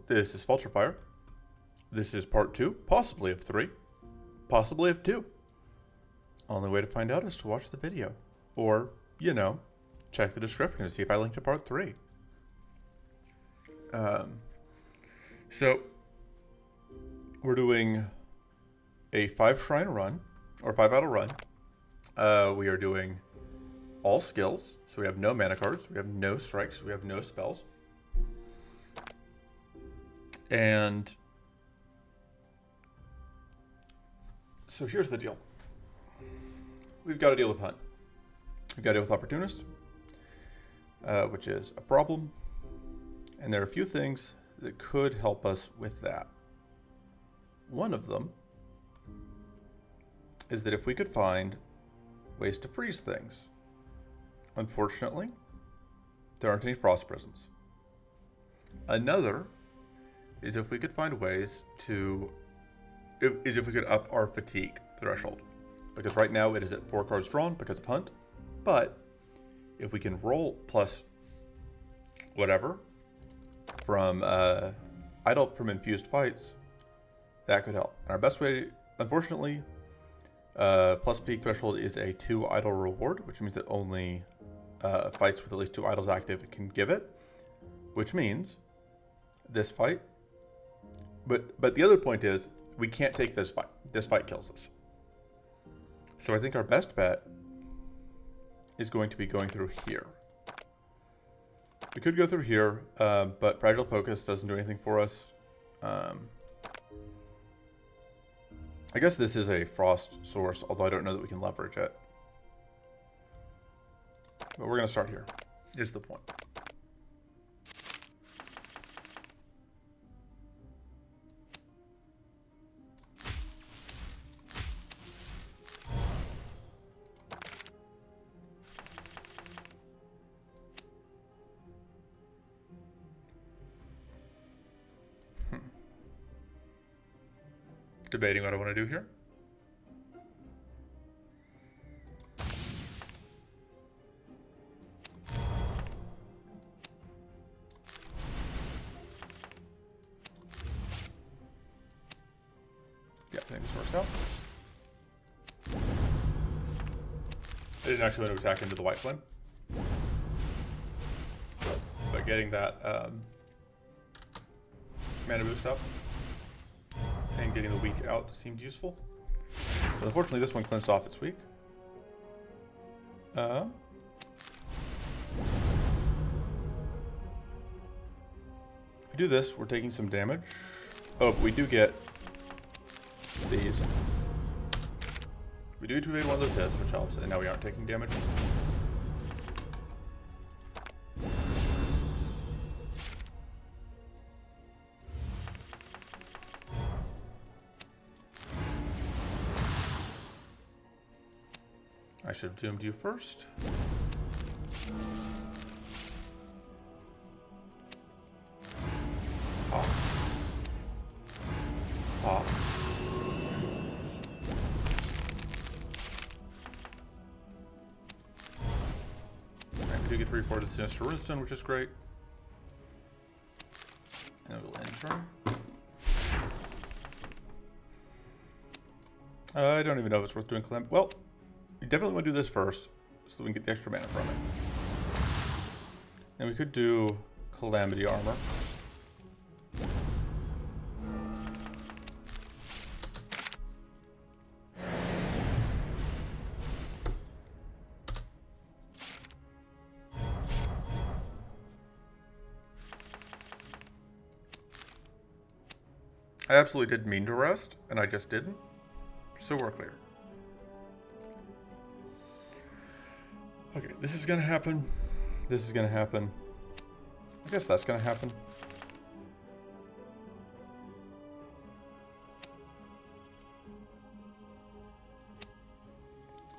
this is Vulture Fire. This is part 2, possibly of 3, possibly of 2. Only way to find out is to watch the video. Or, you know, check the description to see if I link to part 3. So, we're doing a 5 shrine run, or 5 battle run. We are doing all skills, so we have no mana cards, we have no strikes, we have no spells. And so here's the deal. We've got to deal with Hunt. We've got to deal with Opportunist, which is a problem. And there are a few things that could help us with that. One of them is that if we could find ways to freeze things. Unfortunately, there aren't any frost prisms. Another is if we could find ways to, if we could up our fatigue threshold. Because right now it is at 4 cards drawn because of Hunt. But if we can roll plus whatever from from infused fights, that could help. And our best way, unfortunately, plus fatigue threshold is a 2 idol reward, which means that only fights with at least 2 idols active can give it. Which means this fight. But the other point is we can't take this fight. This fight kills us. So I think our best bet is going to be going through here. We could go through here, but Fragile Focus doesn't do anything for us. I guess this is a frost source, although I don't know that we can leverage it. But we're going to start here, is the point. Debating what I want to do here. Yeah, I think this works out. I didn't actually want to attack into the White Flame, but getting that mana boost up and getting the weak out seemed useful. But unfortunately, this one cleansed off its weak. If we do this, we're taking some damage. Oh, but we do get these. We do evade one of those hits, which helps, and now we aren't taking damage. I should have doomed you first. Pop. Pop. Alright, we do get 3/4 of the Sinister Runestone, which is great. And we'll end turn. I don't even know if it's worth doing Clem. Well, we definitely want to do this first, so that we can get the extra mana from it. And we could do Calamity Armor. I absolutely did mean to rest, and I just didn't. So we're clear. Okay, this is gonna happen. This is gonna happen. I guess that's gonna happen.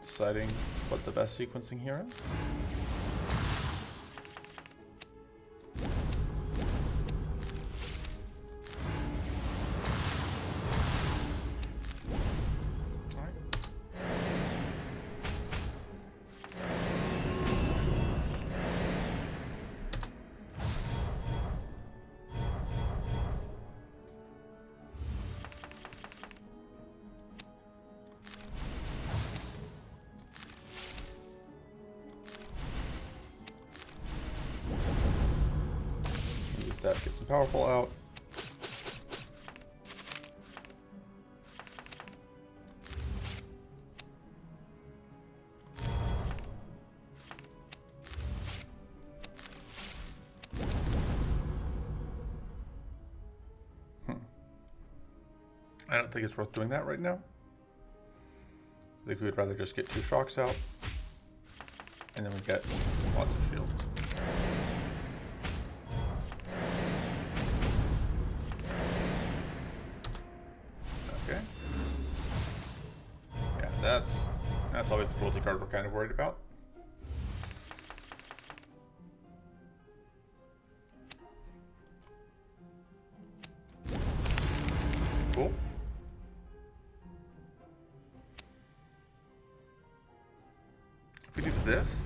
Deciding what the best sequencing here is. that get some powerful out. I don't think it's worth doing that right now. I think we would rather just get 2 shocks out, and then we get lots of shields. Okay. Yeah, that's always the cruelty card we're kind of worried about. Cool. If we do this,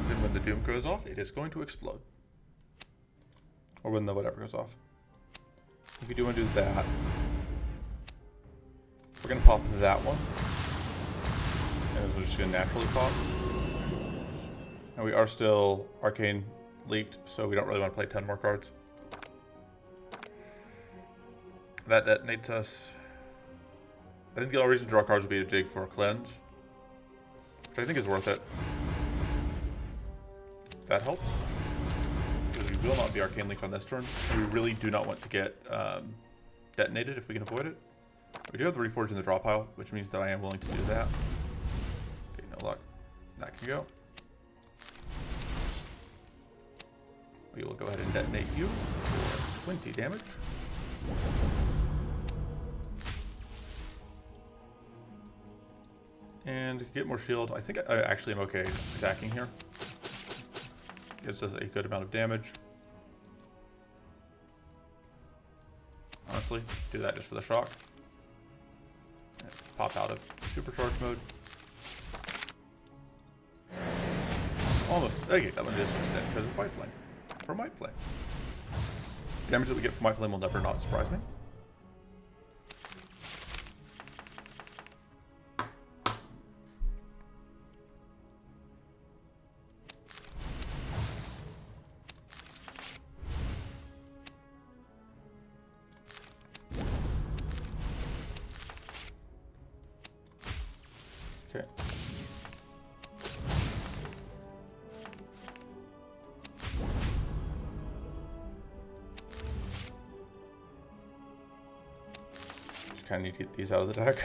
then when the doom goes off, it is going to explode. Or when the whatever goes off. If we do want to do that, we're going to pop that one. And we're just going to naturally pop. And we are still arcane leaked, so we don't really want to play 10 more cards. That detonates us. I think the only reason to draw cards would be to dig for a cleanse, which I think is worth it. That helps, because we will not be arcane leaked on this turn, and we really do not want to get detonated if we can avoid it. We do have the Reforge in the draw pile, which means that I am willing to do that. Okay, no luck. That can go. We will go ahead and detonate you for 20 damage. And get more shield. I think I actually am okay attacking here. Gives us a good amount of damage. Honestly, do that just for the shock. And pop out of supercharge mode. Almost. Okay, that one is dead because of White Flame. From White Flame. Damage that we get from White Flame will never not surprise me. Okay. Just kind of need to get these out of the deck.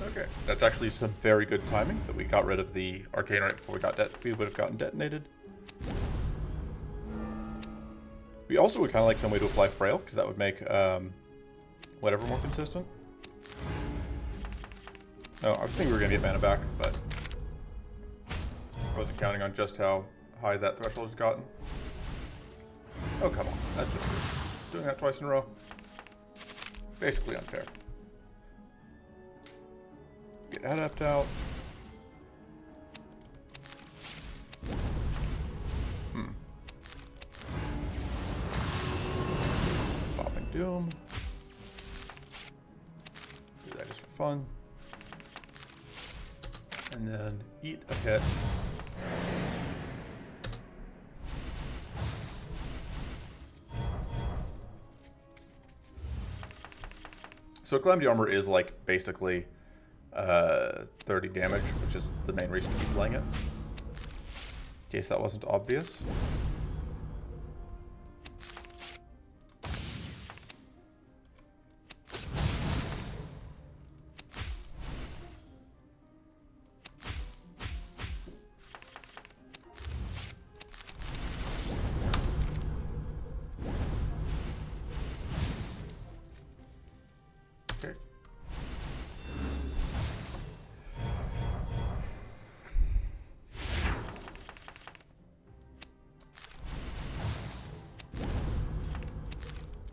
Okay, that's actually some very good timing that we got rid of the arcane right before we would have gotten detonated. We also would kind of like some way to apply Frail, because that would make whatever more consistent. Oh, I was thinking we were going to get mana back, but I wasn't counting on just how high that threshold has gotten. Oh, come on. That's just weird. Doing that twice in a row. Basically unfair. Get Adept out. Doom. Do that just for fun. And then eat a hit. So Calamity Armor is like basically 30 damage, which is the main reason to keep playing it. In case that wasn't obvious.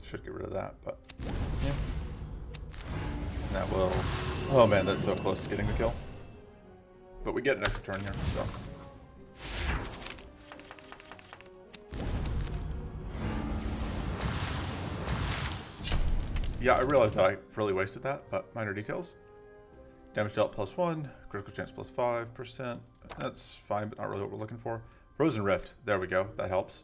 Should get rid of that, but yeah. And that will... Oh man, that's so close to getting the kill. But we get an extra turn here, so... Yeah, I realized that I really wasted that, but minor details. Damage dealt +1, critical chance +5%. That's fine, but not really what we're looking for. Frozen Rift, there we go, that helps.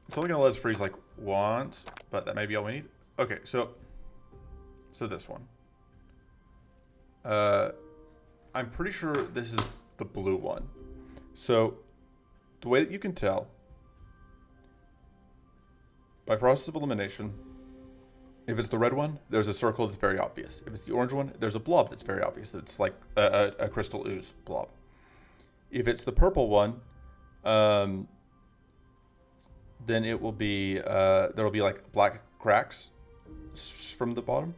It's only gonna let us freeze like once, but that may be all we need. Okay, so this one. I'm pretty sure this is the blue one. So the way that you can tell by process of elimination, if it's the red one, there's a circle that's very obvious. If it's the orange one, there's a blob that's very obvious. It's like a crystal ooze blob. If it's the purple one, then it will be there'll be like black cracks from the bottom.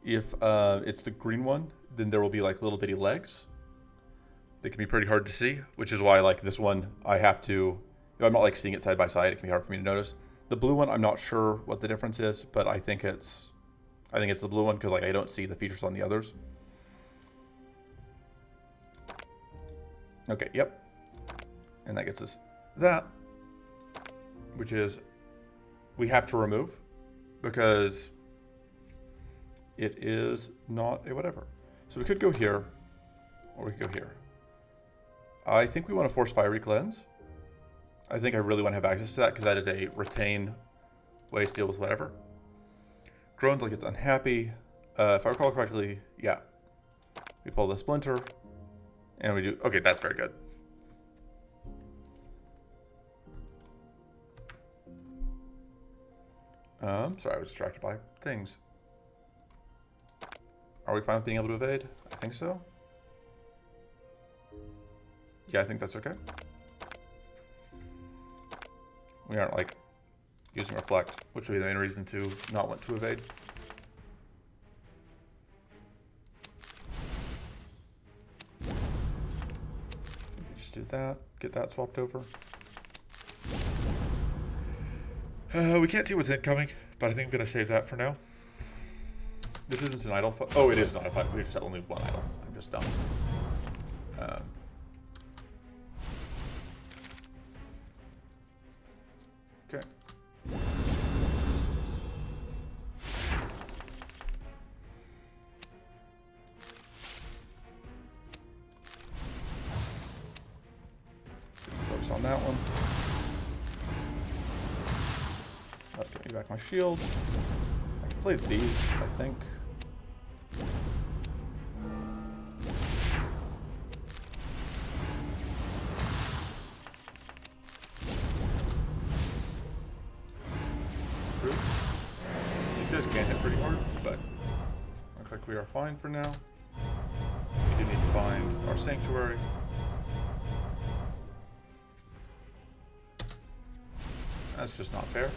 If it's the green one, then there will be like little bitty legs. They can be pretty hard to see, which is why like this one I have to. If I'm not like seeing it side by side, it can be hard for me to notice. The blue one, I'm not sure what the difference is, but I think it's the blue one because like I don't see the features on the others. Okay, yep. And that gets us that, which is we have to remove because it is not a whatever. So we could go here, or we could go here. I think we want to force Fiery Cleanse. I think I really want to have access to that because that is a retain way to deal with whatever. Groans like it's unhappy. If I recall correctly, yeah. We pull the Splinter, and we do. Okay, that's very good. Sorry, I was distracted by things. Are we fine with being able to evade? I think so. Yeah, I think that's okay. We aren't like using Reflect, which would be the main reason to not want to evade. Just do that, get that swapped over. We can't see what's incoming, but I think I'm going to save that for now. This isn't an idle fight. Oh, it is an idle fight. We just have only one idle. I'm just dumb. Okay. Focus on that one. Let's get me back my shield. I can play these, I think. These guys can hit pretty hard, but looks like we are fine for now. We do need to find our sanctuary. That's just not fair.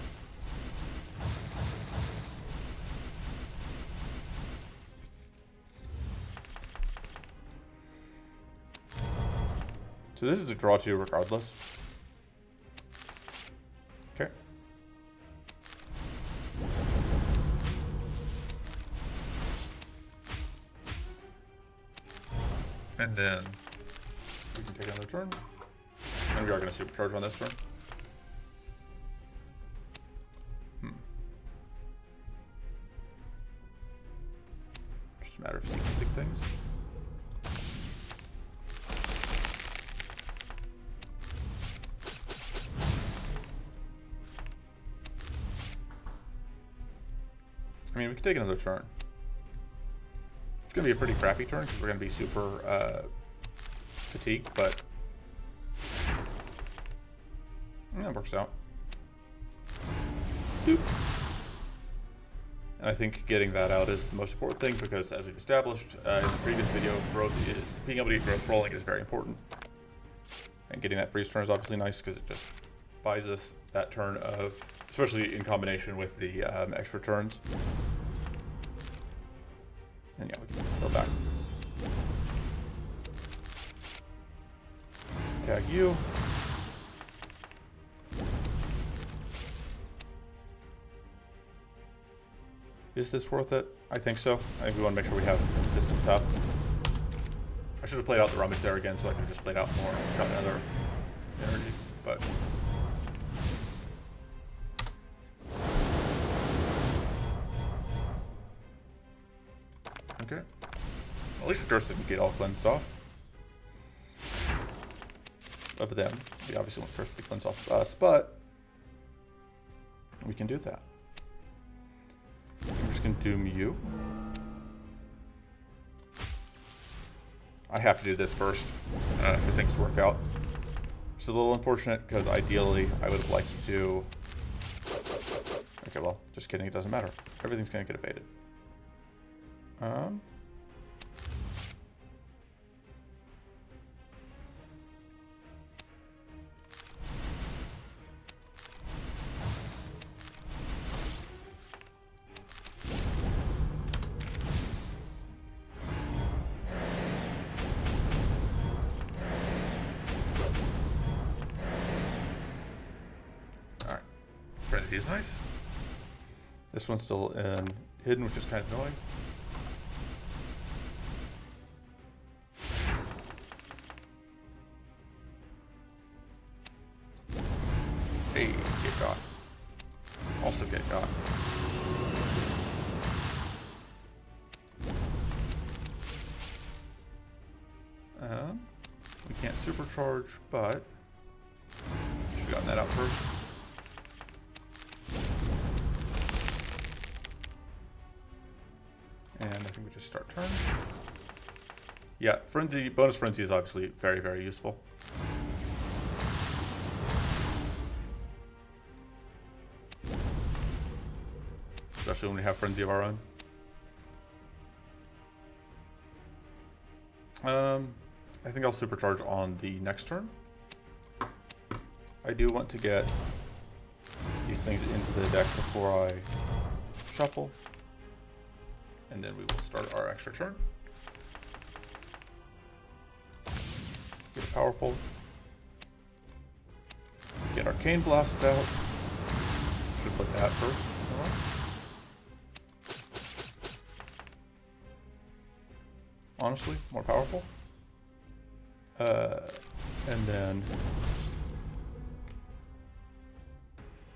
So this is a draw 2 regardless. Okay. And then we can take another turn. And we are going to supercharge on this turn. Just a matter of sequencing things. I mean, we could take another turn. It's going to be a pretty crappy turn because we're going to be super fatigued, but that works out. Doop. And I think getting that out is the most important thing because, as we've established in the previous video, being able to get growth rolling is very important. And getting that freeze turn is obviously nice because it just buys us that turn of, especially in combination with the extra turns. And yeah, we can go back. Tag you. Is this worth it? I think so. I think we want to make sure we have consistent tough. I should have played out the rummage there again so I could have just played out more and got another energy, but Okay. At least the Durst didn't get all cleansed off. Of them. We obviously want Durst to be cleansed off of us, but we can do that. I'm just going to doom you. I have to do this first for things to work out. It's a little unfortunate because ideally I would have liked to. Okay, well, just kidding. It doesn't matter. Everything's going to get evaded. Alright. Frenzy is nice. This one's still in hidden, which is kind of annoying. Hey, get got. Also get got. We can't supercharge, but should have gotten that out first. And I think we just start turn. Yeah, frenzy, bonus frenzy is obviously very, very useful. Especially when we have frenzy of our own. I think I'll supercharge on the next turn. I do want to get these things into the deck before I shuffle. And then we will start our extra turn. Get powerful. Get Arcane Blast out. Should put that first. Honestly, more powerful. And then,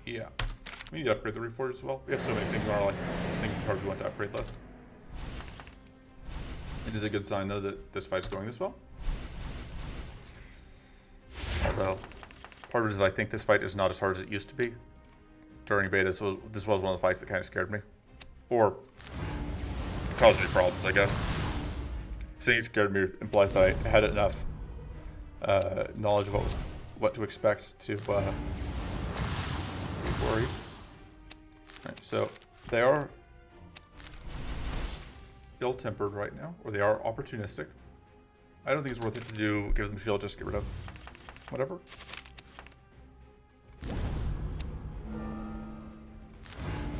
yeah, we need to upgrade the Reforge as well. We have so many things on our cards we want to upgrade list. It is a good sign though that this fight's going this well. Although, part of it is I think this fight is not as hard as it used to be. During beta, so this was one of the fights that kind of scared me. Or caused me problems, I guess. Saying it scared me implies that I had enough knowledge of what to expect to be worried. Right, so they are ill-tempered right now, or they are opportunistic. I don't think it's worth it to give them shield, just get rid of whatever.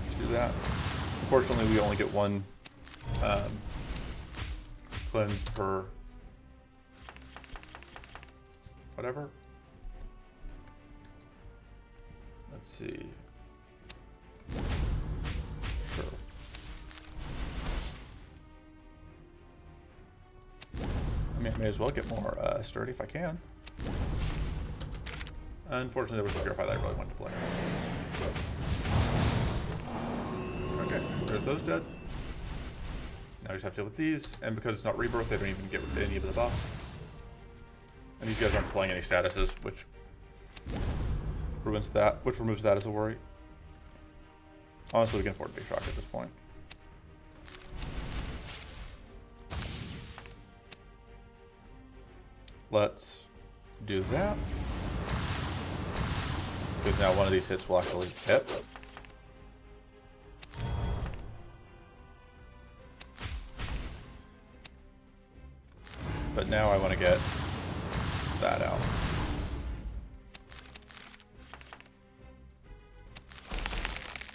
Let's do that. Unfortunately, we only get one cleanse per whatever. Let's see. Sure. I mean, I may as well get more sturdy if I can. Unfortunately, there was a purify that I really wanted to play. Okay, there's those dead. Now we just have to deal with these, and because it's not rebirth, they don't even get rid of any of the buffs. And these guys aren't playing any statuses, which removes that as a worry. Honestly, we can afford to be shocked at this point. Let's do that. Because now one of these hits will actually hit. But now I want to get that out.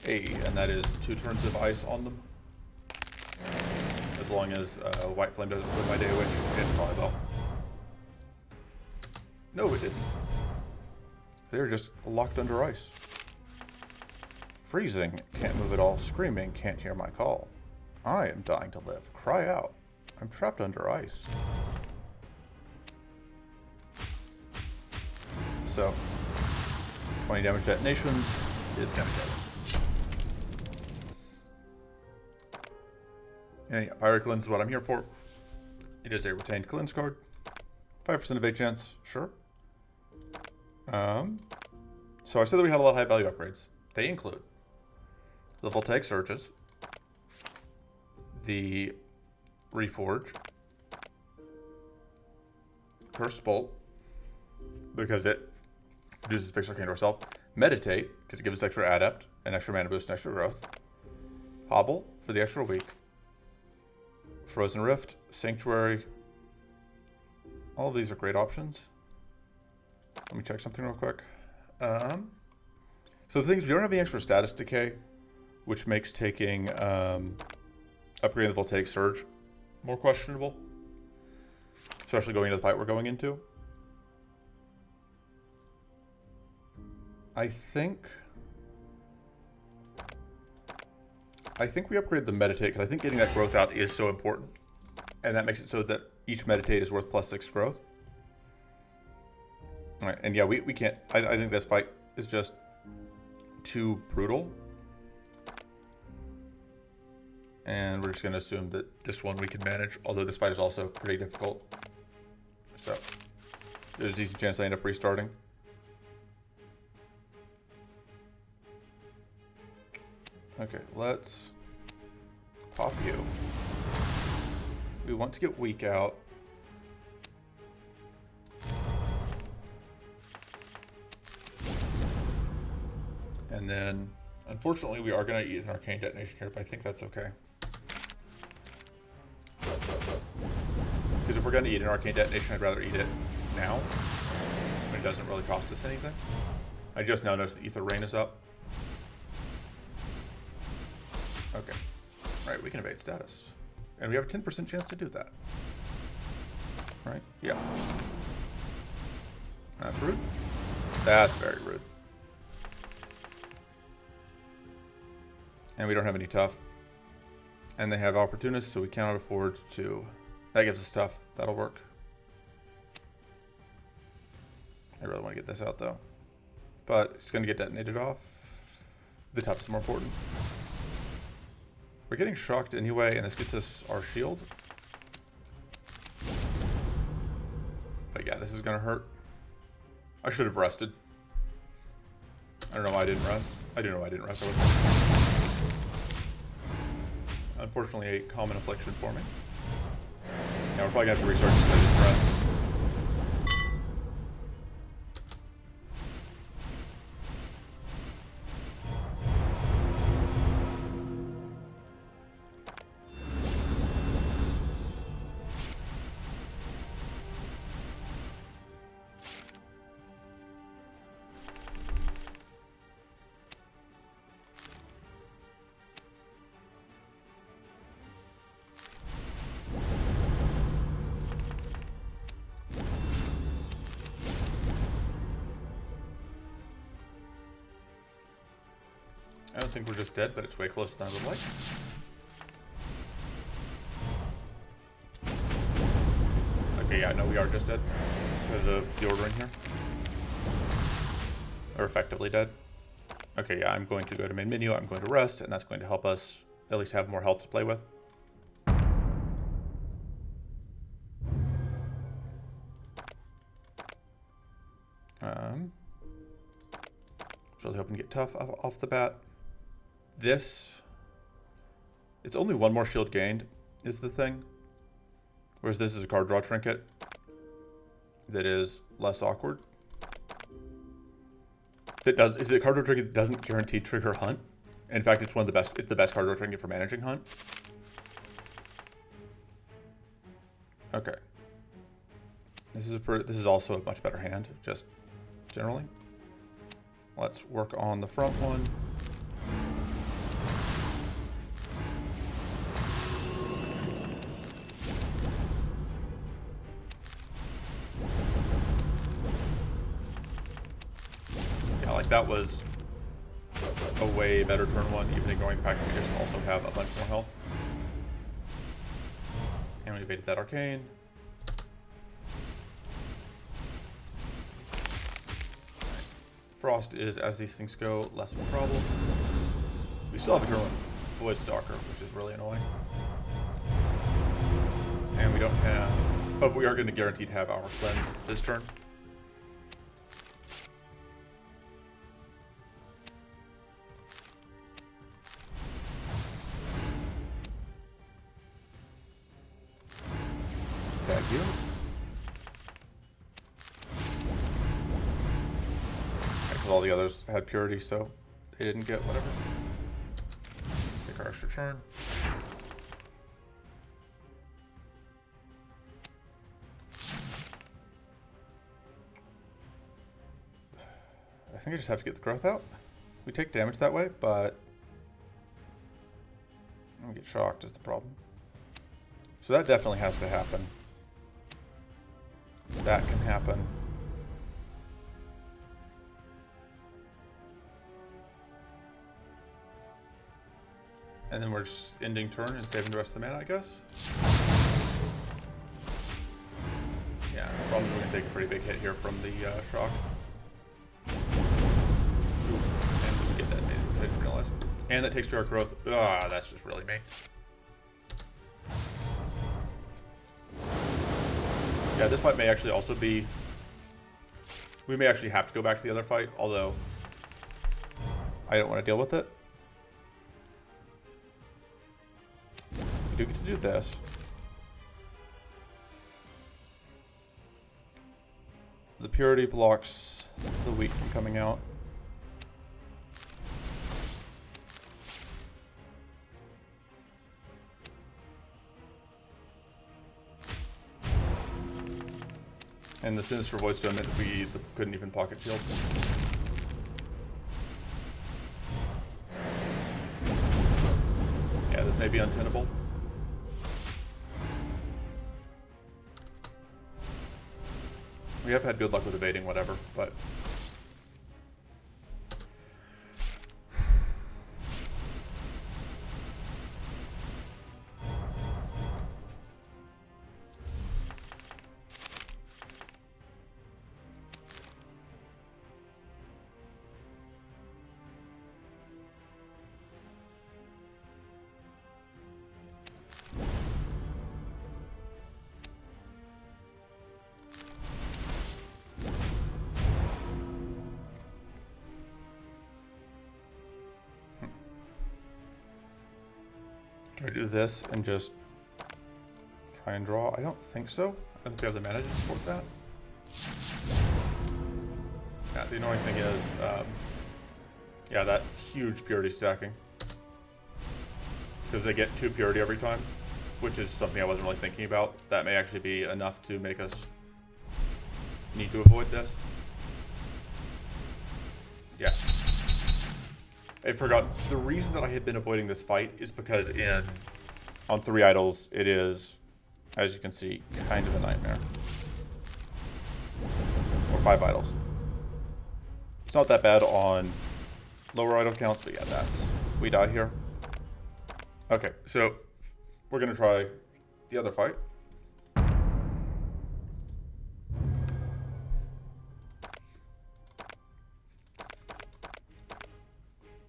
Hey, and that is 2 turns of ice on them. As long as White Flame doesn't put my day away, it probably will. No, it didn't. They're just locked under ice. Freezing, can't move at all. Screaming, can't hear my call. I am dying to live. Cry out. I'm trapped under ice. So, 20 damage detonations is gonna kill And yeah, Fiery Cleanse is what I'm here for. It is a retained cleanse card. 5% evade chance, sure. So I said that we had a lot of high value upgrades. They include the Voltaic Surges, the Reforge, Cursed Bolt, because it reduces Fixed Arcane to ourselves, Meditate, because it gives us extra Adept, and extra mana boost and extra growth, Hobble for the extra week, Frozen Rift, Sanctuary. All of these are great options. Let me check something real quick. So the things, we don't have any extra status decay, which makes taking upgrading the Voltaic Surge more questionable, especially going into the fight we're going into. I think we upgrade the Meditate, because I think getting that growth out is so important, and that makes it so that each Meditate is worth +6 growth. All right, and yeah, we can't. I think this fight is just too brutal, and we're just going to assume that this one we can manage, although this fight is also pretty difficult. So there's a decent chance I end up restarting. Okay, let's pop you. We want to get weak out. And then, unfortunately, we are going to eat an Arcane Detonation here, but I think that's okay. Because if we're going to eat an Arcane Detonation, I'd rather eat it now, when it doesn't really cost us anything. I just now noticed the Ether Rain is up. Okay. Alright, we can evade status. And we have a 10% chance to do that. Right? Yeah. That's rude. That's very rude. And we don't have any tough. And they have opportunists, so we cannot afford to... That gives us tough. That'll work. I really want to get this out, though. But it's going to get detonated off. The tough is more important. We're getting shocked anyway, and this gets us our shield. But yeah, this is going to hurt. I should have rested. I don't know why I didn't rest. I do know why I didn't rest. Unfortunately, a common affliction for me. Now we're probably going to have to restart this because I didn't rest. I don't think we're just dead, but it's way closer than I would like. Okay, yeah, no, we are just dead because of the ordering here. Or effectively dead. Okay, yeah, I'm going to go to main menu, I'm going to rest, and that's going to help us at least have more health to play with. Really hoping to get tough off the bat. This, it's only one more shield gained is the thing. Whereas this is a card draw trinket that is less awkward. Is it a card draw trinket that doesn't guarantee trigger hunt? In fact, it's one of the best. It's the best card draw trinket for managing hunt. Okay. This is also a much better hand, just generally. Let's work on the front one. Yeah, like that was a way better turn one, even ignoring the fact that we just also have a bunch more health. And we evaded that arcane. Frost is, as these things go, less of a problem. We still have a Void Stalker, which is really annoying. And we don't have... Oh, but we are going to guarantee to have our cleanse this turn. Thank you. Because all the others had purity, so they didn't get whatever. Take our extra turn. I think I just have to get the growth out. We take damage that way, but I don't get shocked is the problem. So that definitely has to happen. That can happen. And then we're just ending turn and saving the rest of the mana, I guess. Yeah, the problem is we're going to take a pretty big hit here from the shock. And we get that, I didn't realize. And that takes 2 our growth. Ah, that's just really me. Yeah, this fight may actually also be... We may actually have to go back to the other fight, although I don't want to deal with it. We do get to do this. The purity blocks the weak from coming out. And the Sinister Voice Stone meant we couldn't even pocket shield. Yeah, this may be untenable. We have had good luck with evading whatever, but... Do I do this and just try and draw? I don't think so. I don't think we have the mana to support that. Yeah, the annoying thing is, yeah, that huge purity stacking. Because they get 2 purity every time, which is something I wasn't really thinking about. That may actually be enough to make us need to avoid this. Yeah. I forgot. The reason that I had been avoiding this fight is because on 3 idols, it is, as you can see, kind of a nightmare. Or 5 idols. It's not that bad on lower idol counts, but yeah, we die here. Okay, so we're going to try the other fight.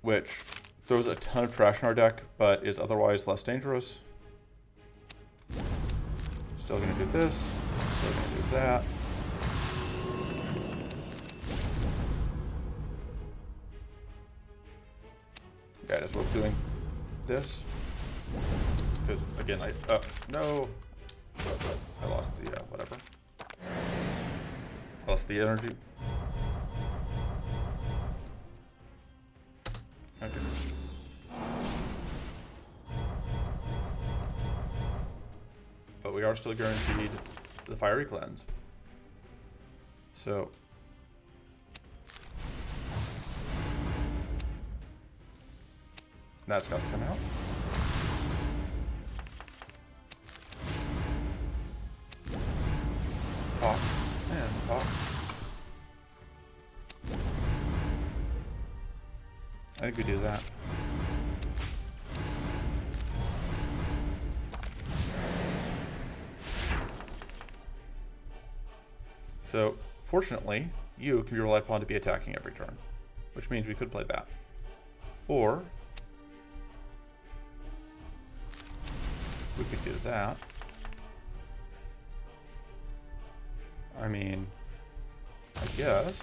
Which throws a ton of trash in our deck, but is otherwise less dangerous. Still gonna do this, still gonna do that. Yeah, it's worth doing this. Because again, no. I lost the, whatever. I lost the energy. Okay. But we are still guaranteed the fiery cleanse. So that's got to come out. Pop and pop. I think we do that. So, fortunately, you can be relied upon to be attacking every turn, which means we could play that. Or, we could do that. I mean, I guess.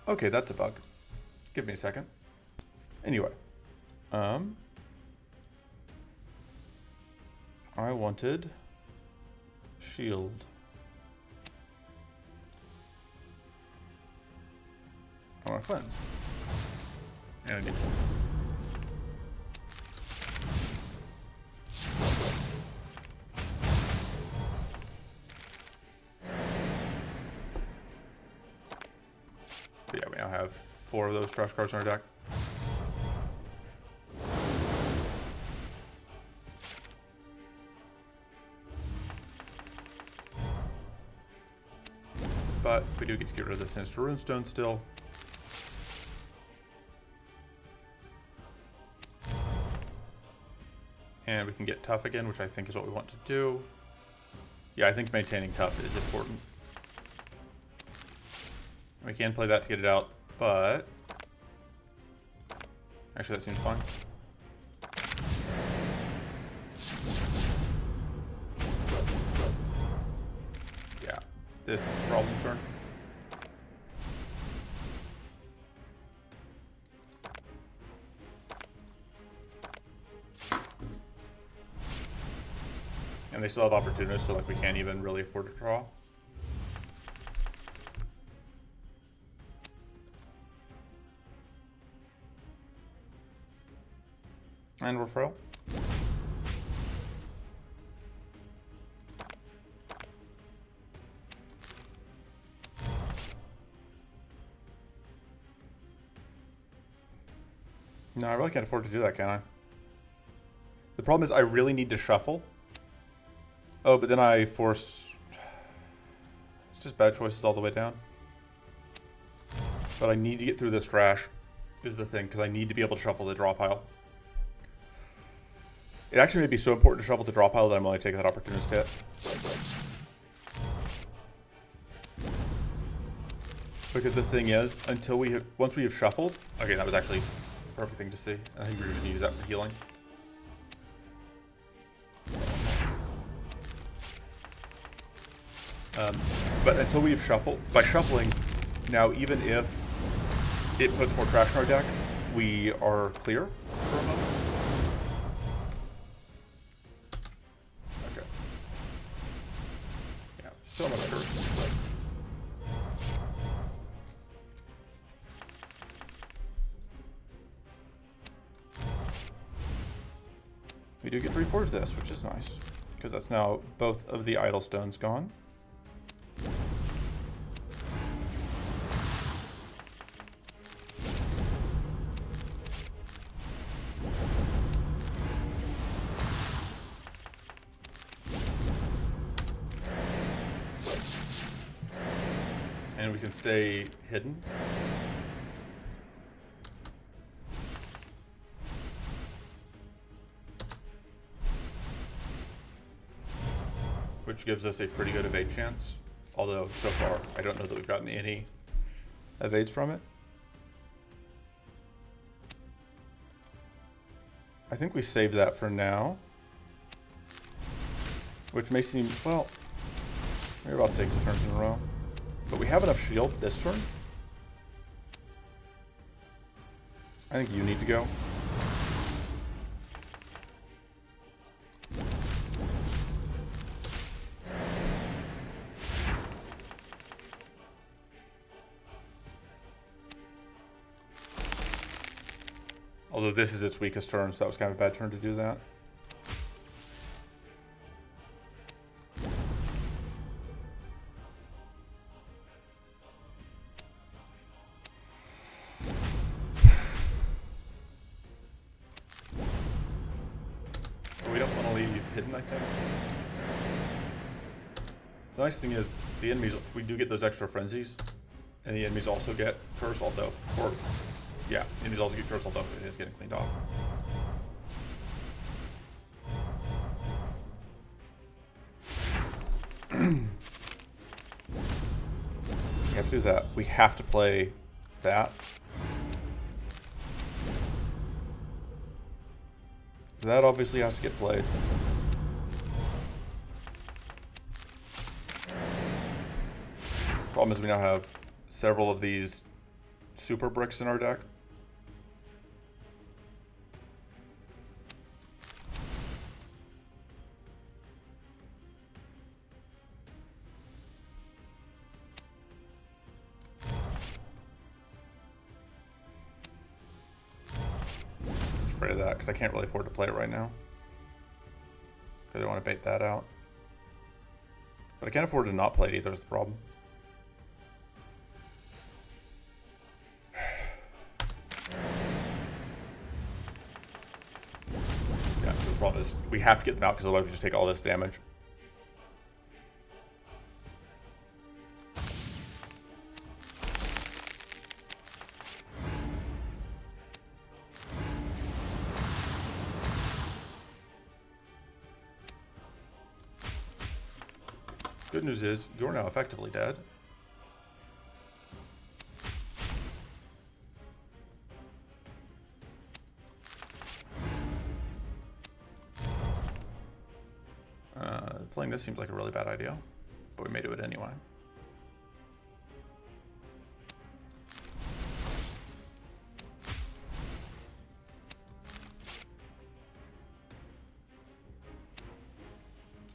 Okay, that's a bug. Give me a second. Anyway, I wanted shield. I want to cleanse. And I need but yeah, we now have 4 of those trash cards in our deck. But we do get to get rid of the Sinister Runestone still. And we can get tough again, which I think is what we want to do. Yeah, I think maintaining tough is important. We can play that to get it out, but actually that seems fine. Yeah, this is the problem turn. And they still have opportunities, so like we can't even really afford to draw. And we're frail. No, I really can't afford to do that, can I? The problem is I really need to shuffle. Oh, but then I force... It's just bad choices all the way down. But I need to get through this trash, is the thing, because I need to be able to shuffle the draw pile. It actually may be so important to shuffle the draw pile that I'm only taking that opportunist hit. Because the thing is, until we have, once we have shuffled, okay, that was actually a perfect thing to see. I think we're just gonna use that for healing. But until we've shuffled, by shuffling, now even if it puts more trash in our deck, we are clear for a moment. Okay. Yeah, so much curse. We do get to reforge this, which is nice, because that's now both of the idle stones gone. And we can stay hidden. Which gives us a pretty good evade chance. Although, so far, I don't know that we've gotten any evades from it. I think we save that for now. Which may seem, well, we're about to take 2 turns in a row. But we have enough shield this turn. I think you need to go. Although this is its weakest turn, so that was kind of a bad turn to do that. We don't want to leave hidden, I think. The nice thing is, the enemies, we do get those extra frenzies, and the enemies also get curse, although, or yeah, enemies also get curse, although it is getting cleaned off. We have to do that. We have to play that. that obviously has to get played. Problem is we now have several of these super bricks in our deck. Afraid of that because I can't really afford to play it right now. Because I don't want to bait that out. But I can't afford to not play it either is the problem. Yeah, the problem is we have to get them out because otherwise we just take all this damage. Good news is, you're now effectively dead. Playing this seems like a really bad idea, but we may do it anyway.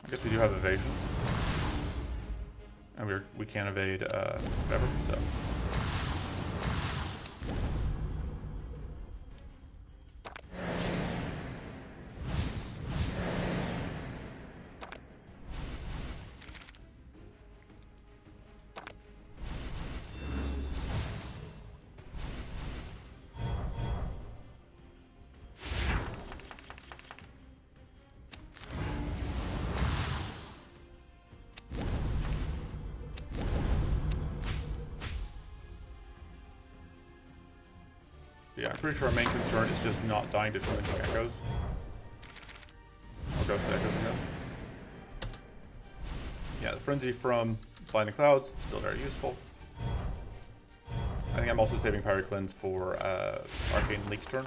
I guess we do have evasion. And we can't evade whatever, so. Yeah, I'm pretty sure our main concern is just not dying to too many echoes. Or ghost echoes, I guess. Yeah, the frenzy from blinding clouds is still very useful. I think I'm also saving Pyre Cleanse for arcane leak turn.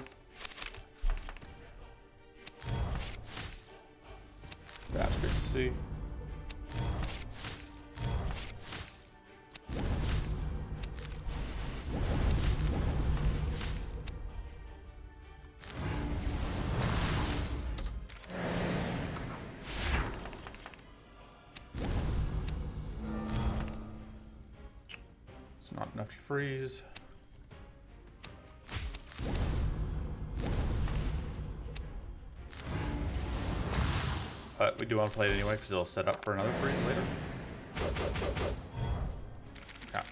That's great to see. Not enough to freeze. But we do want to play it anyway because it'll set up for another freeze later. Yeah.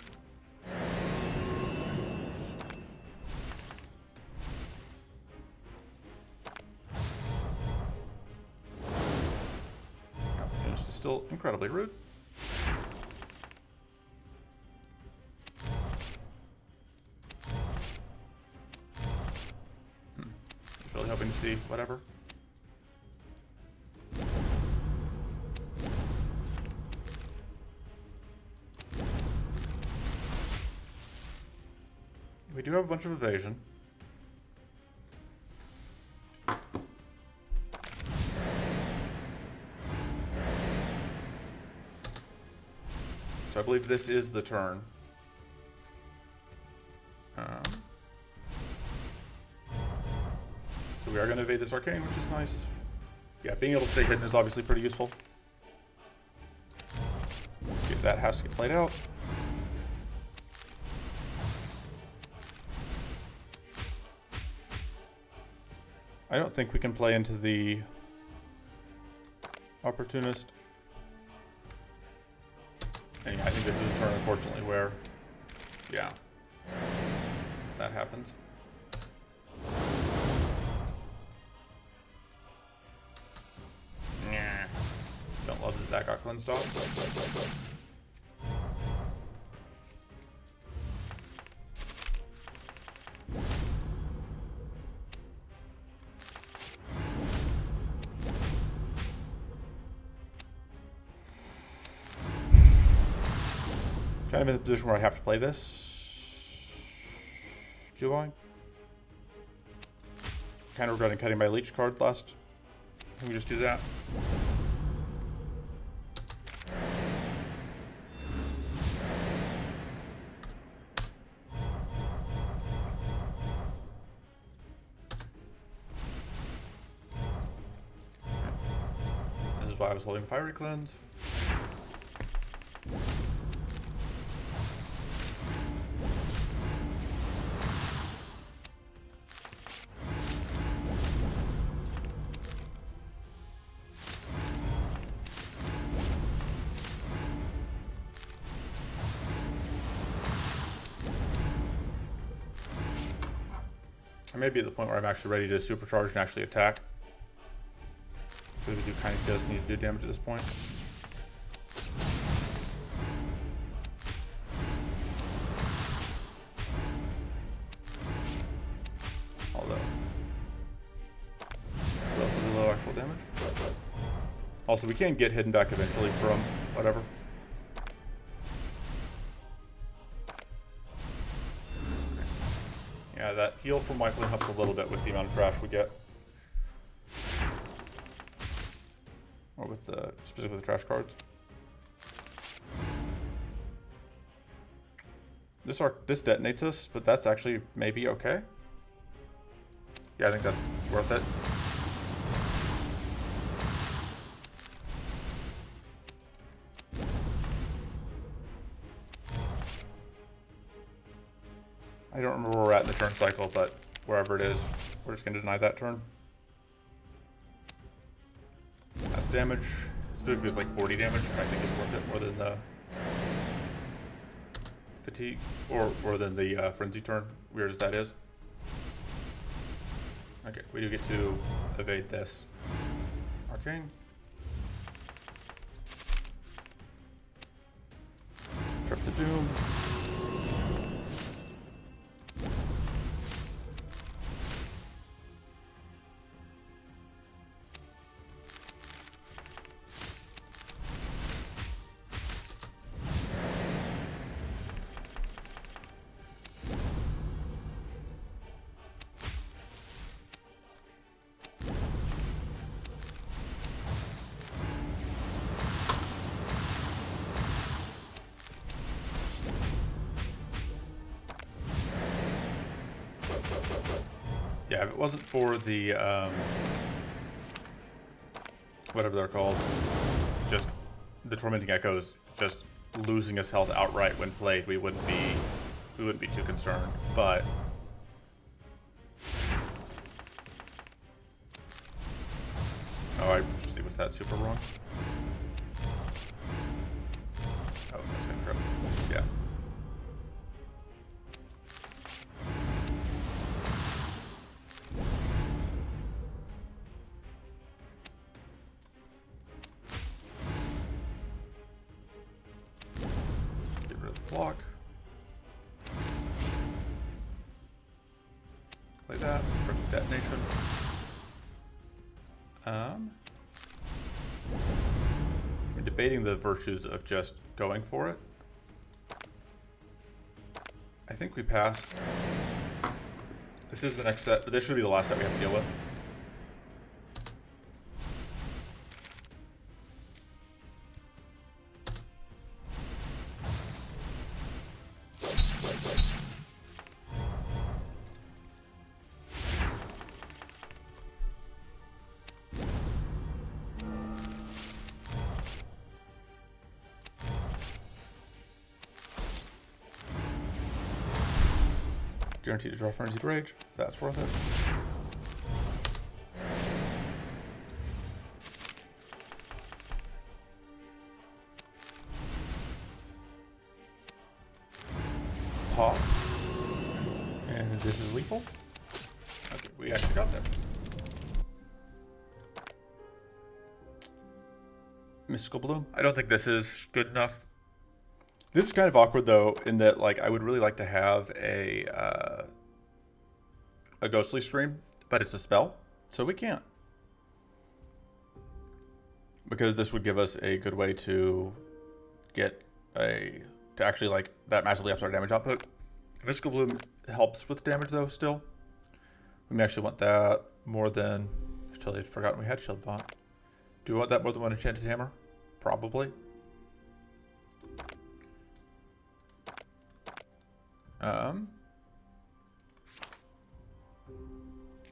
Yeah, it's still incredibly rude. Really hoping to see whatever. We do have a bunch of evasion. So I believe this is the turn. So we are going to evade this arcane, which is nice. Yeah, being able to stay hidden is obviously pretty useful. Okay, that has to get played out. I don't think we can play into the opportunist. And yeah, I think this is a turn, unfortunately, where, yeah, that happens. Don't love that that got cleansed off. Kind of in the position where I have to play this. Do I? Kind of regretting cutting my leech card last Can we just do that? This is why I was holding Fiery Cleanse. I may be at the point where I'm actually ready to supercharge and actually attack. Because we do kind of just need to do damage at this point. Although, relatively low actual damage. Also, we can get hidden back eventually from whatever. Yeah, that heal from Wipeling helps a little bit with the amount of trash we get. Or with the, specifically the trash cards. This detonates us, but that's actually maybe okay. Yeah, I think that's worth it. I don't remember where we're at in the turn cycle, but wherever it is, we're just going to deny that turn. That's damage. Specifically, it's like 40 damage. I think it's worth it more than the fatigue, or than the frenzy turn, weird as that is. Okay, we do get to evade this. Arcane. Trip the Doom. Yeah, if it wasn't for the, whatever they're called, just the Tormenting Echoes, just losing us health outright when played, we wouldn't be too concerned, but... Oh, I see, what's that, super wrong? Oh, that's gonna trip. Yeah. Block. Play that. Trips detonation. We're debating the virtues of just going for it. I think we pass. This is the next set, but this should be the last set we have to deal with. Guaranteed to draw Frenzied Rage. That's worth it. Pop. And this is lethal. Okay, we actually got there. Mystical Bloom. I don't think this is good enough. This is kind of awkward though, in that like I would really like to have a ghostly stream, but it's a spell, so we can't. Because this would give us a good way to get to actually like that massively ups our damage output. Mystical Bloom helps with damage though still. We may actually want that more than totally forgotten we had shield bot. Do we want that more than one enchanted hammer? Probably.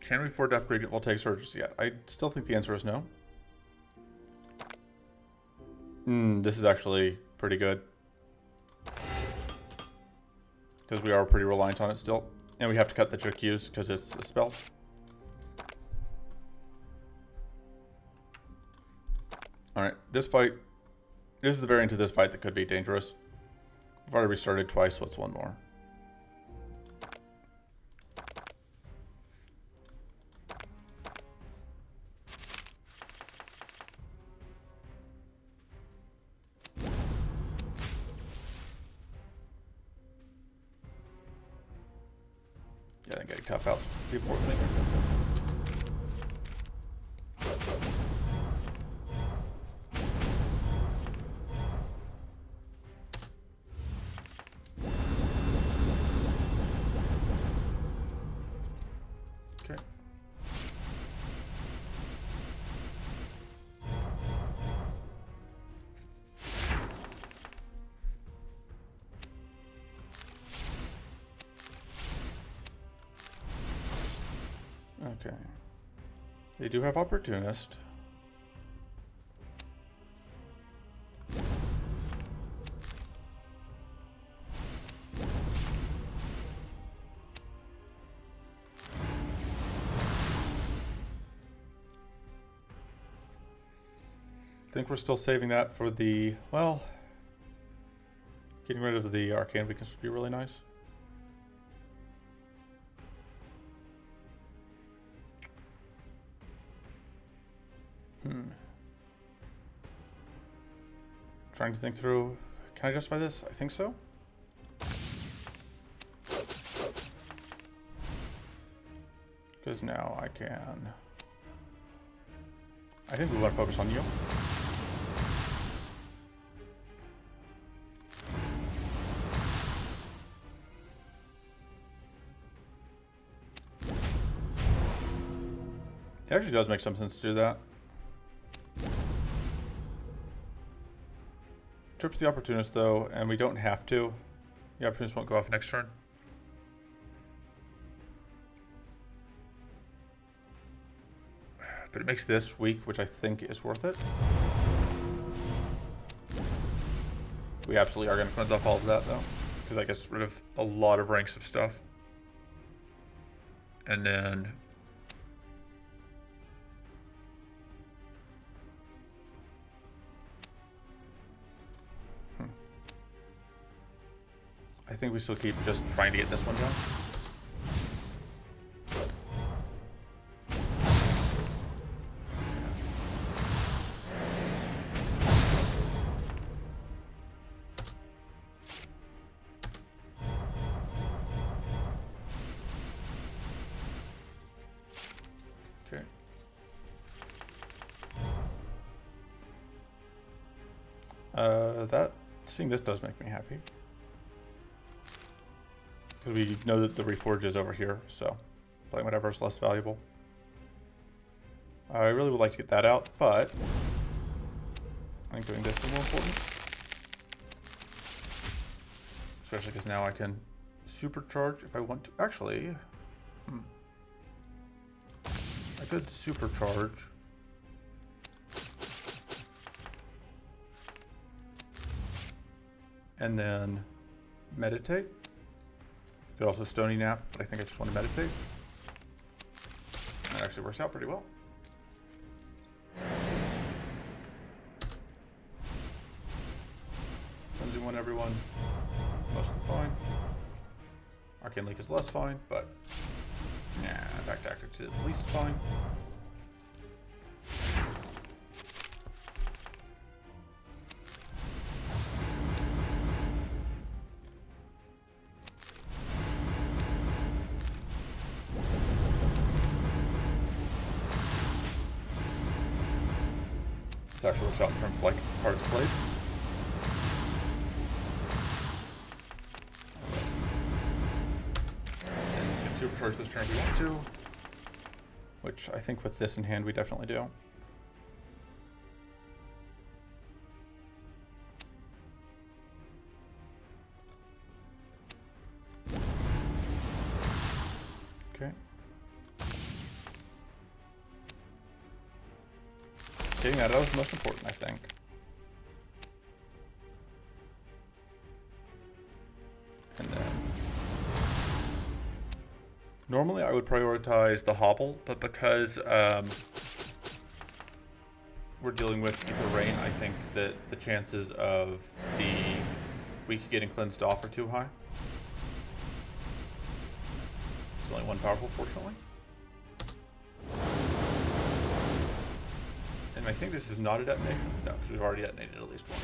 Can we afford to upgrade voltaic surges yet? I still think the answer is no. This is actually pretty good. Because we are pretty reliant on it still. And we have to cut the Jukuse because it's a spell. Alright, this fight. This is the variant of this fight that could be dangerous. I've already restarted twice, so it's one more. Yeah, I think getting tough out's the important thing. Okay. Okay. They do have Opportunist. I think we're still saving that for the, well, getting rid of the arcane weakness would be really nice. Trying to think through, can I justify this? I think so. Because now I can, I think we want to focus on you. It actually does make some sense to do that. Trips the Opportunist though, and we don't have to. The Opportunist won't go off next turn. But it makes this weak, which I think is worth it. We absolutely are going to cleanse off all of that though, because that gets rid of a lot of ranks of stuff. And then I think we still keep just trying to get this one down. Okay. Seeing this does make me happy. Because we know that the Reforge is over here, so playing whatever is less valuable. I really would like to get that out, but I think doing this is more important. Especially because now I can supercharge if I want to. Actually, I could supercharge. And then meditate. Could also Stony Nap, but I think I just want to meditate. That actually works out pretty well. Frenzy one, everyone. Mostly fine. Arcane Leak is less fine, but nah, Attack Tactics is least fine. It's actually a shot in terms of like cards played. And we can supercharge this turn if we want to. which I think with this in hand we definitely do. Okay. Getting that out was the most important, I think. And then normally I would prioritize the hobble, but because we're dealing with Ether Rain, I think that the chances of the weak getting cleansed off are too high. There's only one powerful, fortunately. And I think this is not a detonation. No, because we've already detonated at least one.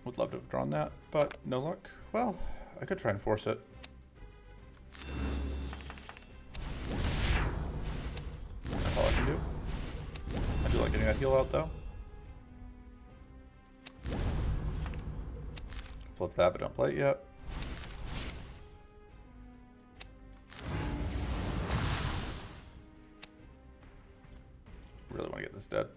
Would love to have drawn that, but no luck. Well, I could try and force it. That's all I can do. I do like getting that heal out, though. Flip that, but don't play it yet. Really want to get this dead.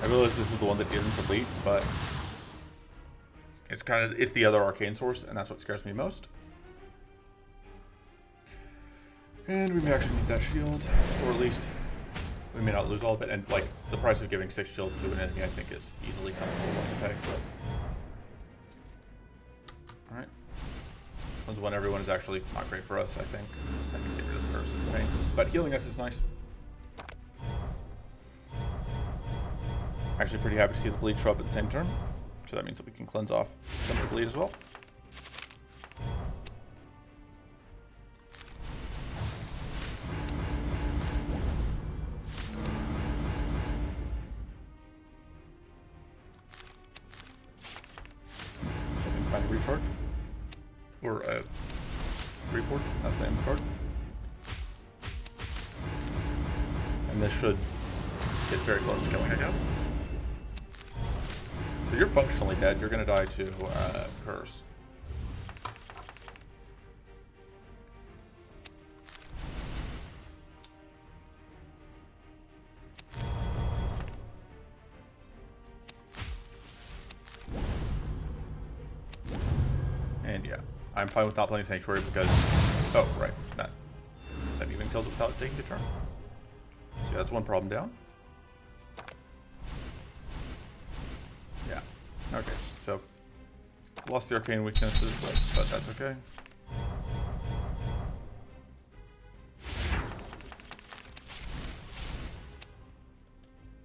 I realize this is the one that isn't elite, but it's the other arcane source, and that's what scares me most. And we may actually need that shield, or at least we may not lose all of it. And like the price of giving 6 shield to an enemy, I think is easily something we're willing to pay. All right, one's one everyone is actually not great for us. I think I can get rid of the curse and pain, but healing us is nice. Actually pretty happy to see the bleed show up at the same turn, so that means that we can cleanse off some of the bleed as well. Something find a recharge or a report. That's the name of the card, and this should get very close to killing, I guess. So you're functionally dead. You're going to die to curse. And yeah, I'm fine with not playing Sanctuary because, oh right, that even kills it without taking a turn. So yeah, that's one problem down. Yeah. Okay. So lost the arcane weaknesses, but that's okay.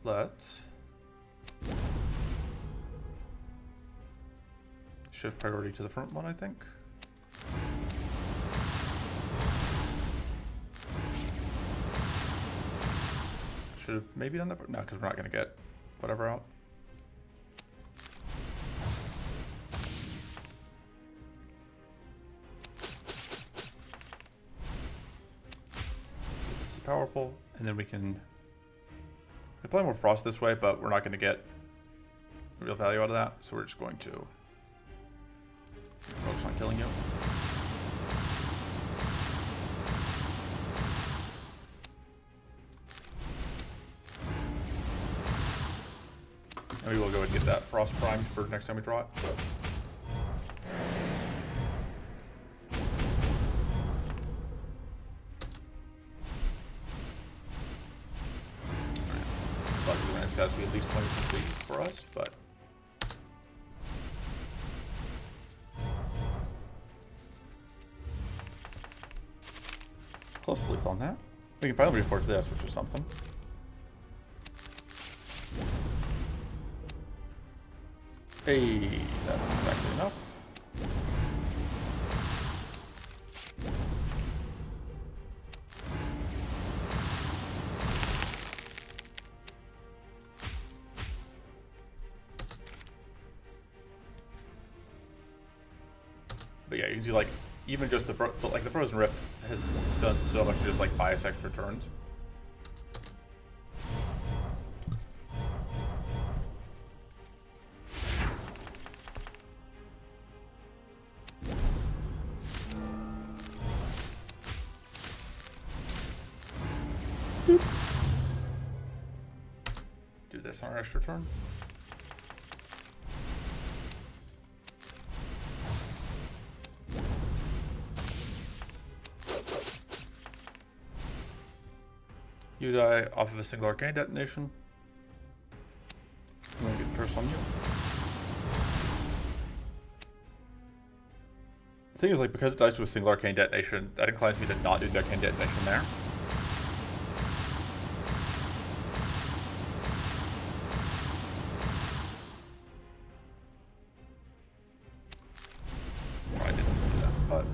Let's shift priority to the front one, I think. Should have maybe done that. No, because we're not going to get whatever out. This is powerful, and then we can play more frost this way, but we're not going to get real value out of that, so we're just going to focus on killing you. Maybe we'll go ahead and get that frost primed for next time we draw it. It has to be at least 20 complete for us, but close to lethal on that. We can finally reforge this, which is something. Hey, that's actually enough. But yeah, you can see like even just the Frozen Rift has done so much to just like buy us extra turns. this on our extra turn. You die off of a single arcane detonation. I'm gonna get curse on you. The thing is, like, because it dies to a single arcane detonation, that inclines me to not do the arcane detonation there. I didn't do that, but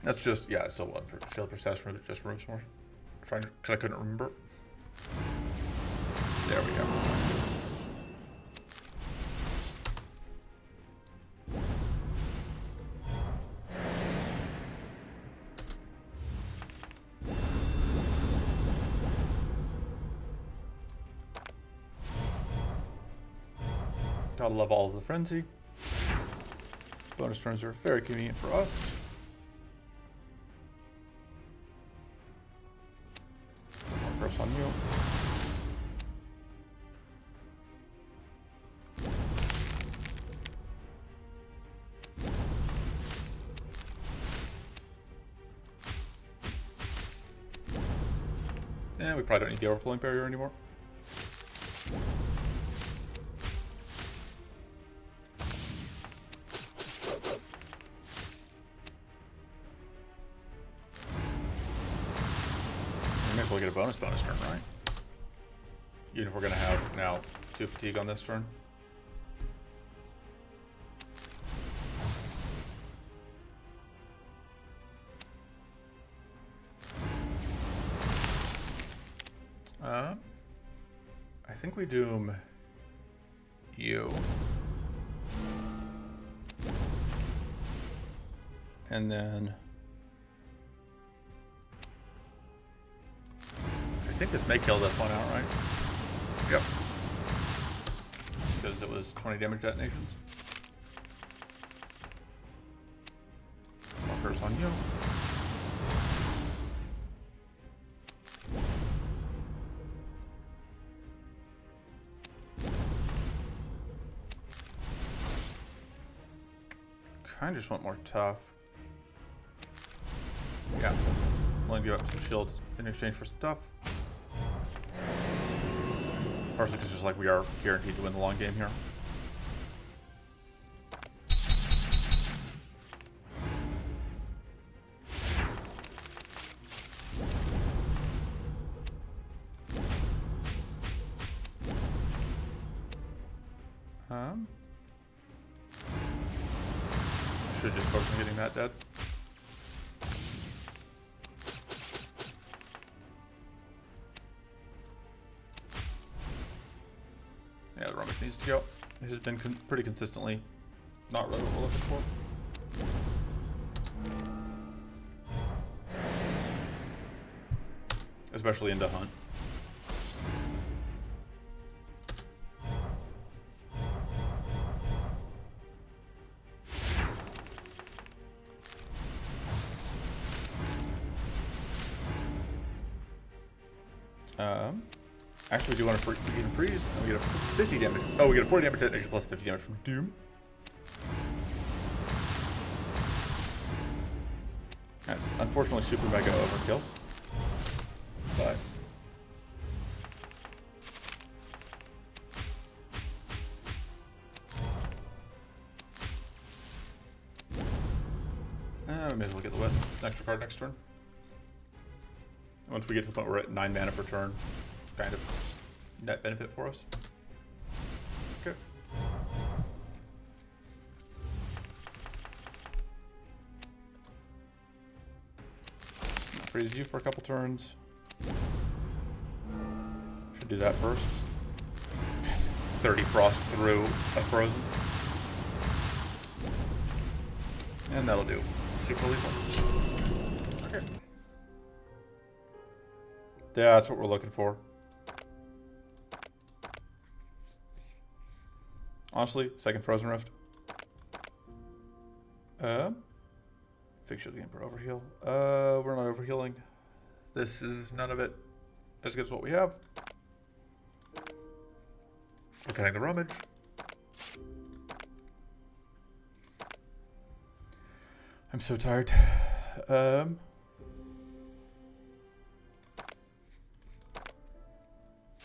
that's just, yeah, it's still one for shield perception, it just rooms more. Trying to, because I couldn't remember. There we go. Gotta love all of the frenzy. Bonus turns are very convenient for us. Curse on you. And we probably don't need the overflowing barrier anymore. We'll get a bonus turn, right? Even if we're gonna have now 2 fatigue on this turn. I think we doom you. And then I think this may kill this one outright. Yep. Because it was 20 damage detonations. More curse on you. Kinda just want more tough. Yeah. I'm willing to give up some shields in exchange for stuff. Partially because just like we are guaranteed to win the long game here. I should just focus on getting that dead. Yeah, the Romic needs to go. It has been pretty consistently not really what we're looking for. Especially into hunt. Actually, we do want to freeze, and we get a 50 damage. Oh, we get a 40 damage detonation plus 50 damage from Doom. That's unfortunately super mega overkill. But we may as well get the extra card next turn. Once we get to the point where we're at 9 mana per turn, kind of net benefit for us. Okay. Freeze you for a couple turns. Should do that first. 30 frost through a frozen. And that'll do. Super lethal. Okay. Yeah, that's what we're looking for. Honestly, second Frozen Rift. Fix shield again for overheal. We're not overhealing. This is none of it as good as what we have. We're cutting the rummage. I'm so tired. 3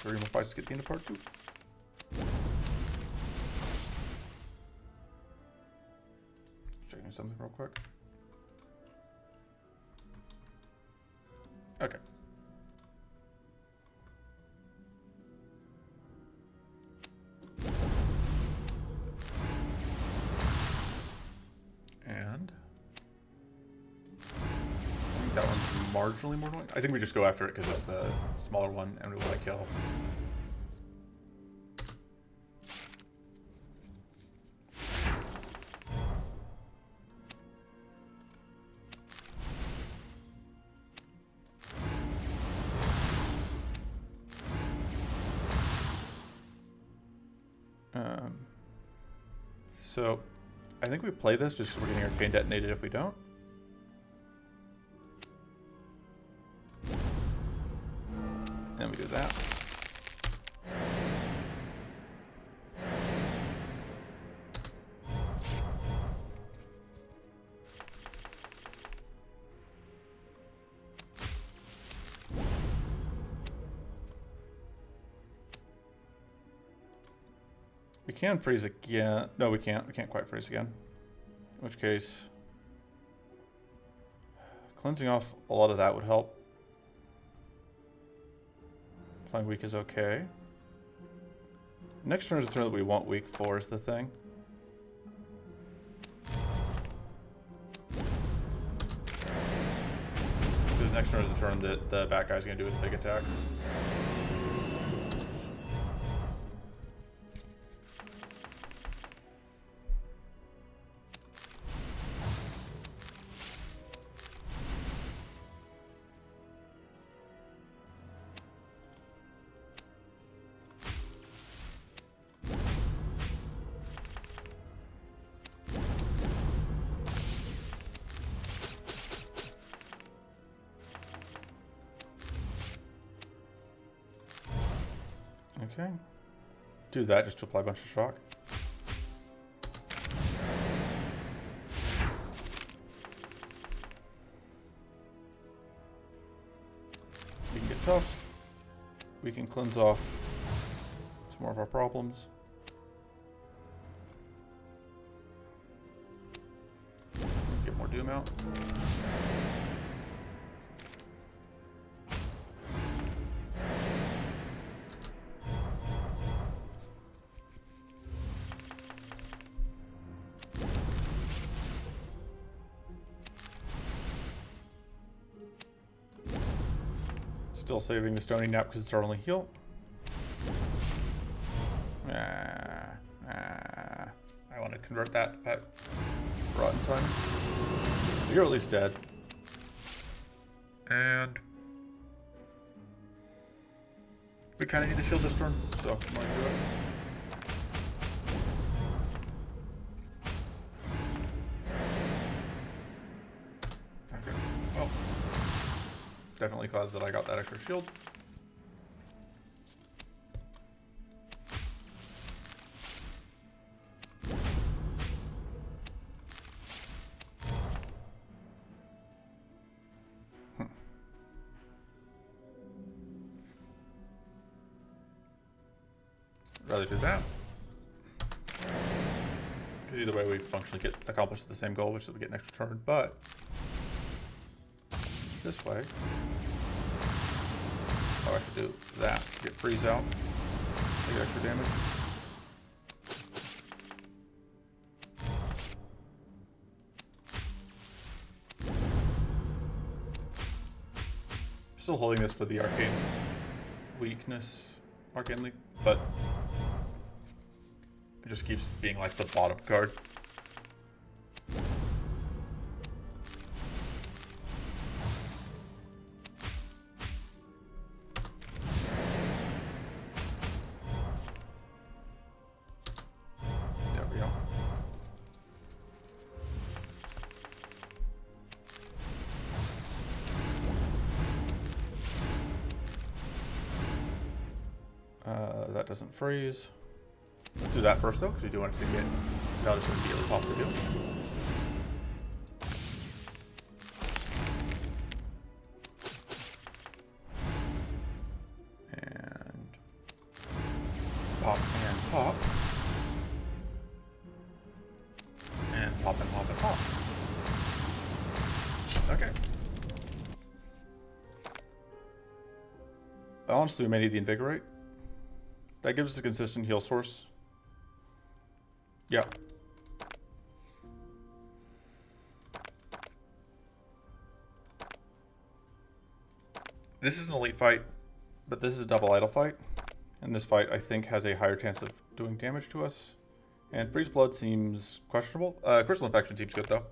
more fights to get the end of part 2. Checking something real quick. Okay. And I think that one's marginally more annoying. I think we just go after it because it's the smaller one and we want to kill. So I think we play this just because we're getting arcane detonated if we don't. Then we do that. We can freeze again. No, we can't. We can't quite freeze again. In which case, cleansing off a lot of that would help. Playing weak is okay. Next turn is the turn that we want weak for is the thing. Because next turn is the turn that the bad guy's going to do his big attack. Okay. Do that just to apply a bunch of shock. We can get tough. We can cleanse off some more of our problems. Get more doom out. Still saving the Stony Nap because it's our only heal. I want to convert that at rotten time. You're at least dead. And we kind of need to shield this turn, so I'm going to do it. Okay. Well, definitely glad that I got that extra shield. Rather do that. Because either way we functionally accomplish the same goal, which is we get an extra turn, but this way, I should do that. Get freeze out. Take extra damage. Still holding this for the arcane weakness, arcane leak, but it just keeps being like the bottom card. that doesn't freeze. Let's do that first though, because we do want it to get without just immediately pop the deal. And pop and pop. And pop and pop and pop. Okay. Honestly, we may need the Invigorate. That gives us a consistent heal source. Yeah. This is an elite fight, but this is a double idol fight. And this fight, I think, has a higher chance of doing damage to us. And Freeze Blood seems questionable. Crystal Infection seems good, though.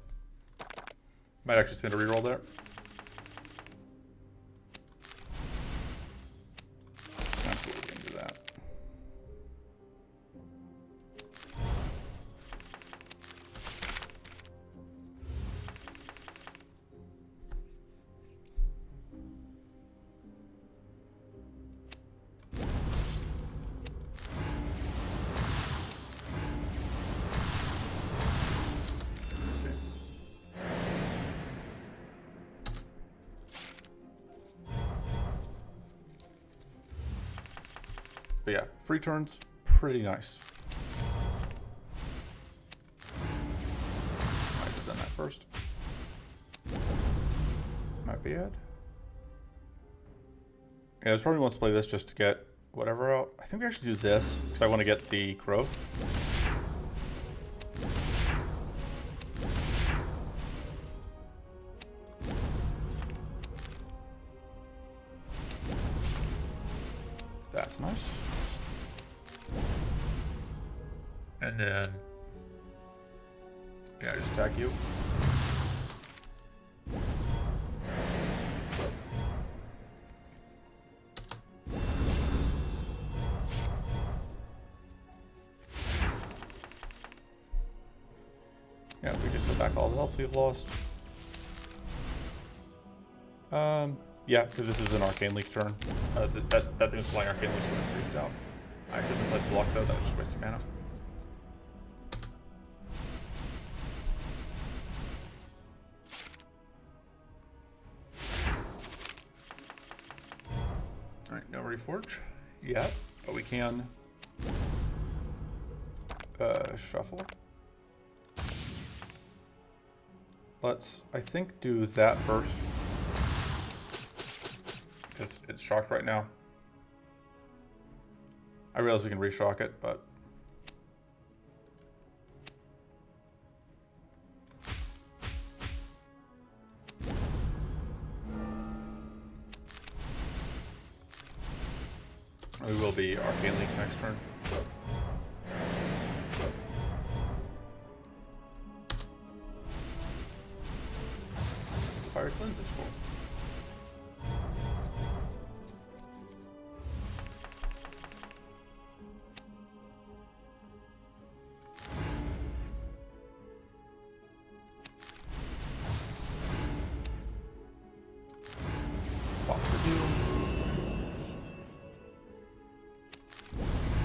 Might actually spin a reroll there. Absolutely can do that. But yeah, free turns, pretty nice. Might have done that first. Might be it. Yeah, there's probably wants to play this just to get whatever out. I think we actually do this because I want to get the growth. That's nice. And then, yeah, just attack you. Yeah, we just go back all the health we've lost. Yeah, because this is an Arcane Leak turn. That thing was flying Arcane Leak, so it freezed out. I shouldn't have played block though, that was just wasting mana. Alright, no Reforge yet, but we can shuffle. Let's, I think, do that first. Because it's shocked right now. I realize we can reshock it, but... we will be Arcane Leak next turn. Fire Cleanse is cool.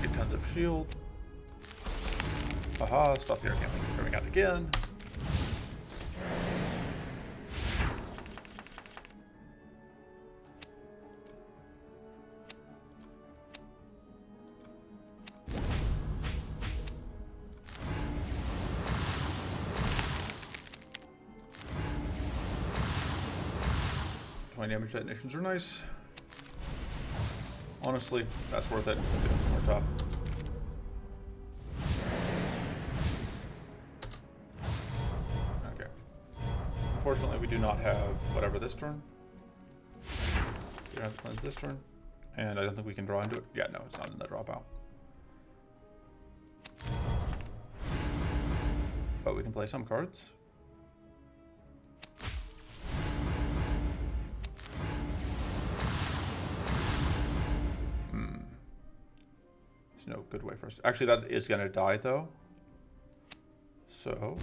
Get tons of shield. Aha, stop the Arcane Leak from coming out again. Damage detonations are nice. Honestly, that's worth it. It's more tough. Okay. Unfortunately, we do not have whatever this turn. We don't have to cleanse this turn. And I don't think we can draw into it. Yeah, no, it's not in the dropout. But we can play some cards. No good way for us. Actually, that is going to die, though. So...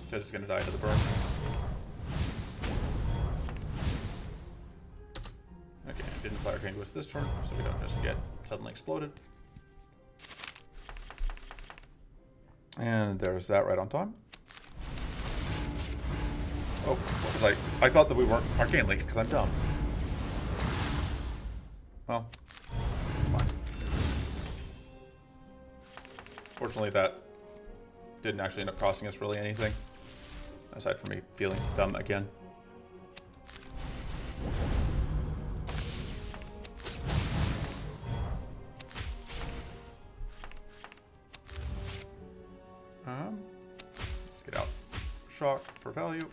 because it's going to die to the burn. Okay, I didn't fire Arcane Twist this turn, so we don't just get suddenly exploded. And there's that right on time. Oh, what was I thought that we weren't Arcane Link because I'm dumb. Well, it's fine. Fortunately, that didn't actually end up costing us really anything, aside from me feeling dumb again. Let's get out shock for value.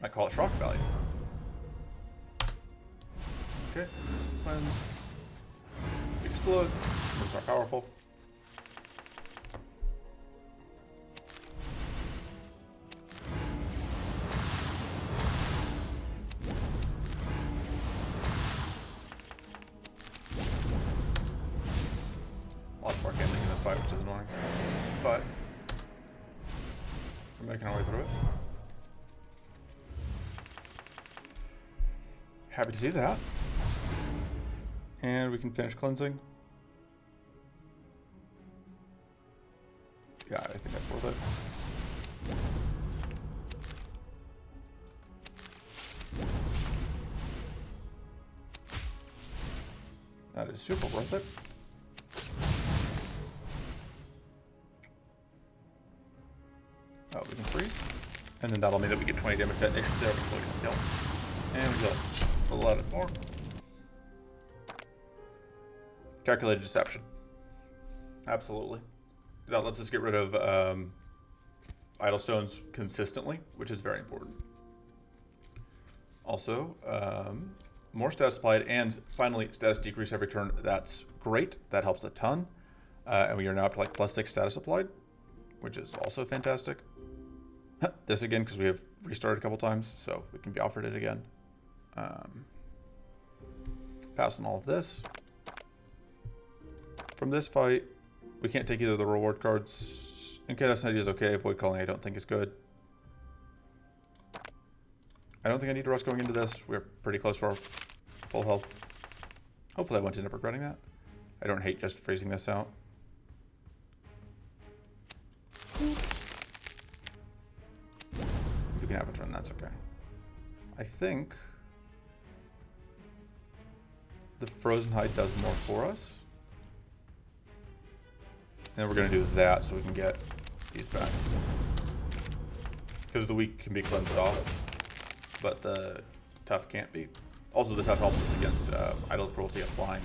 Might call it shock value. Okay, cleanse. Explode. Moves are powerful. Lots more gambling in this fight, which is annoying. But we're making our way through it. Happy to see that. And we can finish cleansing. Yeah, I think that's worth it. That is super worth it. Oh, we can freeze. And then that'll mean that we get 20 damage detonation there before we can kill. And we kill 11 more. Calculated deception. Absolutely. That lets us get rid of idle stones consistently, which is very important. Also, more status applied, and finally status decrease every turn. That's great. That helps a ton. And we are now up to like +6 status applied, which is also fantastic. This again, because we have restarted a couple times, so we can be offered it again. Passing all of this. From this fight, we can't take either of the reward cards. Incandescent is okay. Void Calling I don't think is good. I don't think I need to rush going into this. We're pretty close to our full health. Hopefully I won't end up regretting that. I don't hate just freezing this out. You can have a turn, that's okay. I think the Frozen Hide does more for us. And we're going to do that so we can get these back. Because the weak can be cleansed off, but the tough can't be. Also, the tough helps us against idle cruelty applying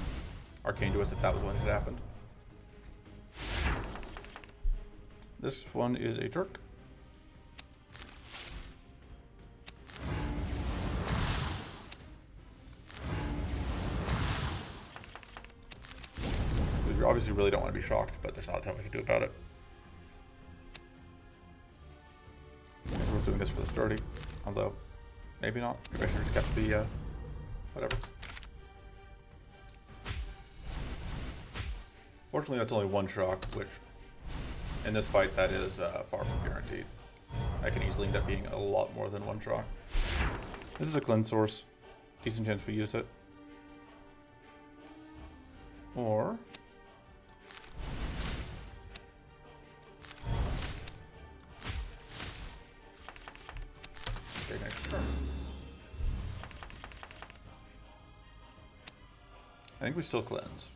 Arcane to us if that was what had happened. This one is a jerk. We obviously really don't want to be shocked, but there's not a ton we can do about it. We're doing this for the sturdy, although maybe not. Maybe I should have just kept the whatever. Fortunately, that's only one shock, which in this fight that is far from guaranteed. I can easily end up being a lot more than one shock. This is a cleanse source. Decent chance we use it. Or okay, next turn. I think we still cleanse.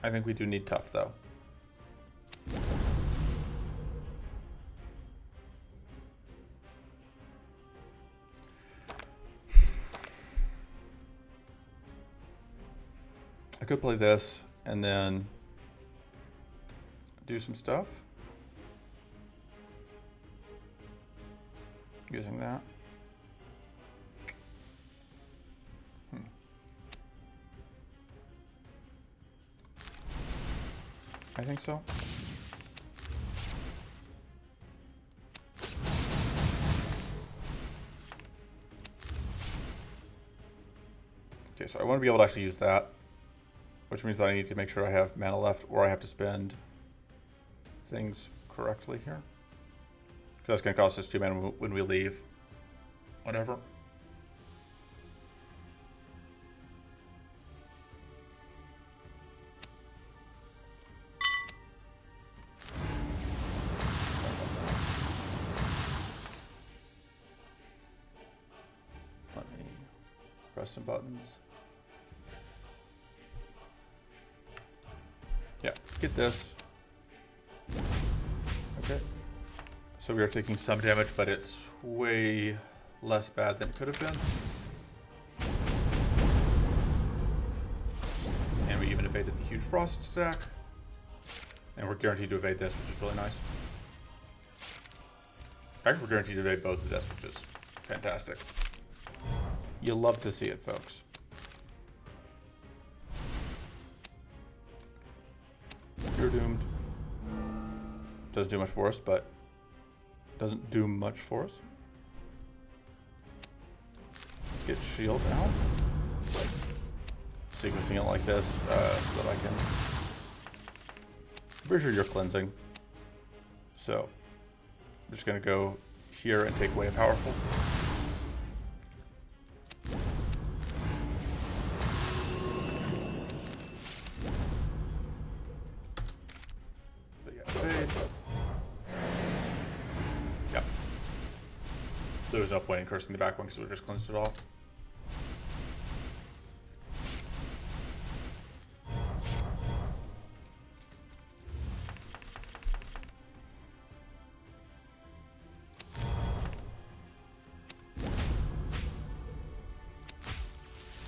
I think we do need tough though. I could play this and then do some stuff using that. I think so. Okay, so I want to be able to actually use that, which means that I need to make sure I have mana left, or I have to spend things correctly here. Because that's going to cost us 2 mana when we leave. Whatever. Let me press some buttons. Yeah, get this. Okay. So we are taking some damage, but it's way less bad than it could have been. And we even evaded the huge frost stack. And we're guaranteed to evade this, which is really nice. Actually, we're guaranteed to evade both of this, which is fantastic. You'll love to see it, folks. You're doomed. Doesn't do much for us, but doesn't do much for us. Let's get shield out. Sequencing it like this so that I can. I'm pretty sure you're cleansing. So I'm just gonna go here and take away a powerful. There was no point in cursing the back one because we just cleansed it off.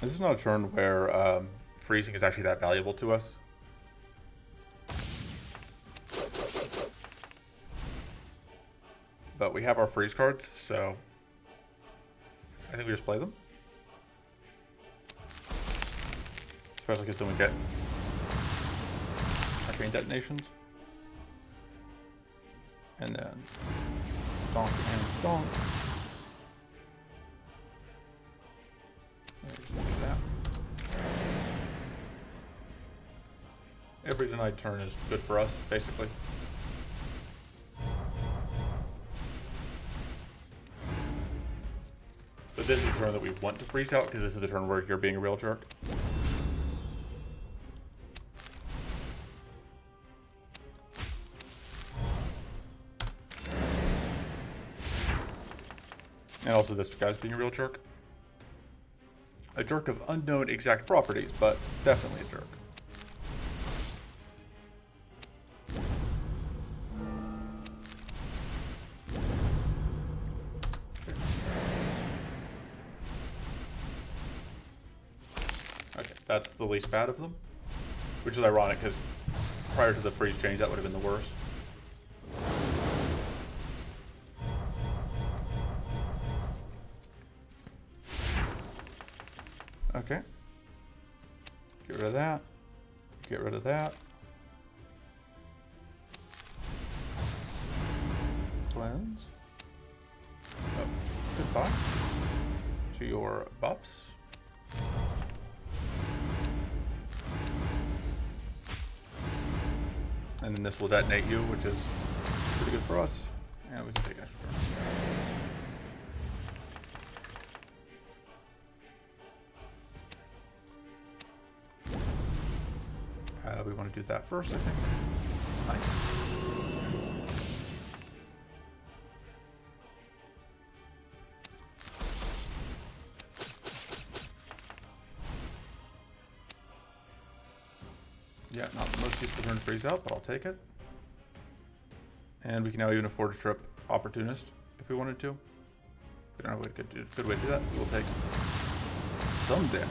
This is not a turn where freezing is actually that valuable to us. But we have our freeze cards, so I think we just play them. Especially because then we get arcane detonations. And then donk and donk. Just do that. Every denied turn is good for us, basically. But this is the turn that we want to freeze out, because this is the turn where you're being a real jerk. And also this guy's being a real jerk. A jerk of unknown exact properties, but definitely a jerk. That's the least bad of them, which is ironic because prior to the freeze change, that would have been the worst. Okay. Get rid of that. Get rid of that. Cleanse. Oh, goodbye to your buffs. And then this will detonate you, which is pretty good for us. And we can take extra turn. We want to do that first, I think. Nice. Yeah, not the most useful turn to freeze out, but I'll take it. And we can now even afford to trip Opportunist if we wanted to. We don't have a good way to do that. We will take some damage.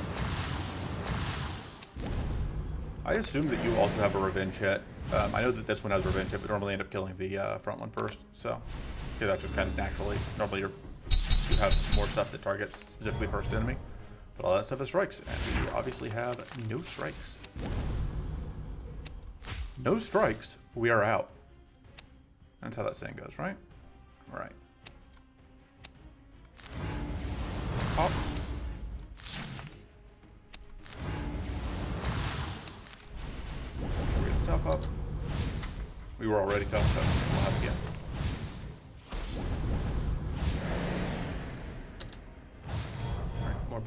I assume that you also have a revenge hit. I know that this one has a revenge hit, but normally end up killing the front one first. So yeah, that's just kind of naturally. Normally you have more stuff that targets specifically first enemy, but all that stuff is strikes, and we obviously have no strikes. No strikes, we are out. That's how that saying goes, right? All right. Pop. We're gonna tough up. We were already tough, so we'll have again.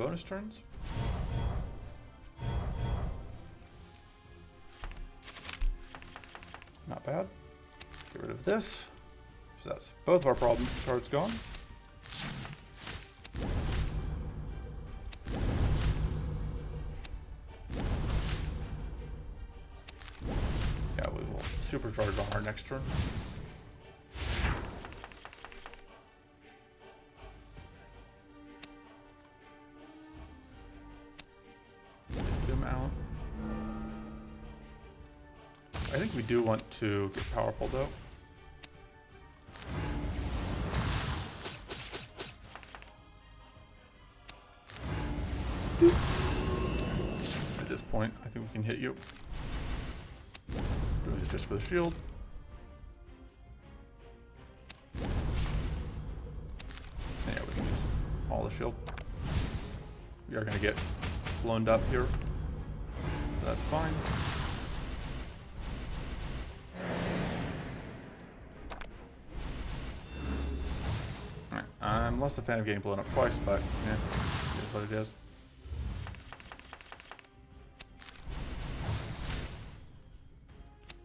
on bonus turns. Not bad. Get rid of this. So that's both of our problem cards gone. Yeah, we will supercharge on our next turn. Zoom out. I think we do want to get powerful though. At this point, I think we can hit you. Doing it just for the shield. Yeah, we can use all the shield. We are going to get blown up here. So that's fine. Alright, I'm less a fan of getting blown up twice, but yeah, it is what it is.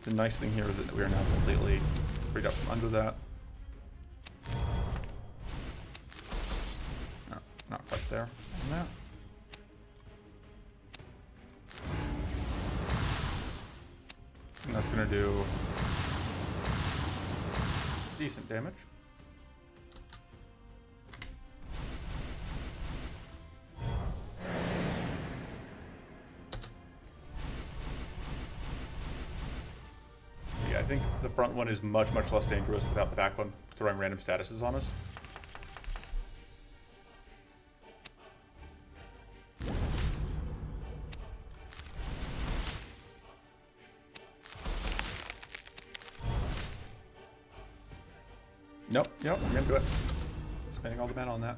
The nice thing here is that we are now completely freed up from under that. No, not quite there on that. And that's going to do decent damage. I think the front one is much less dangerous without the back one throwing random statuses on us. Nope, I'm gonna do it. Spending all the mana on that.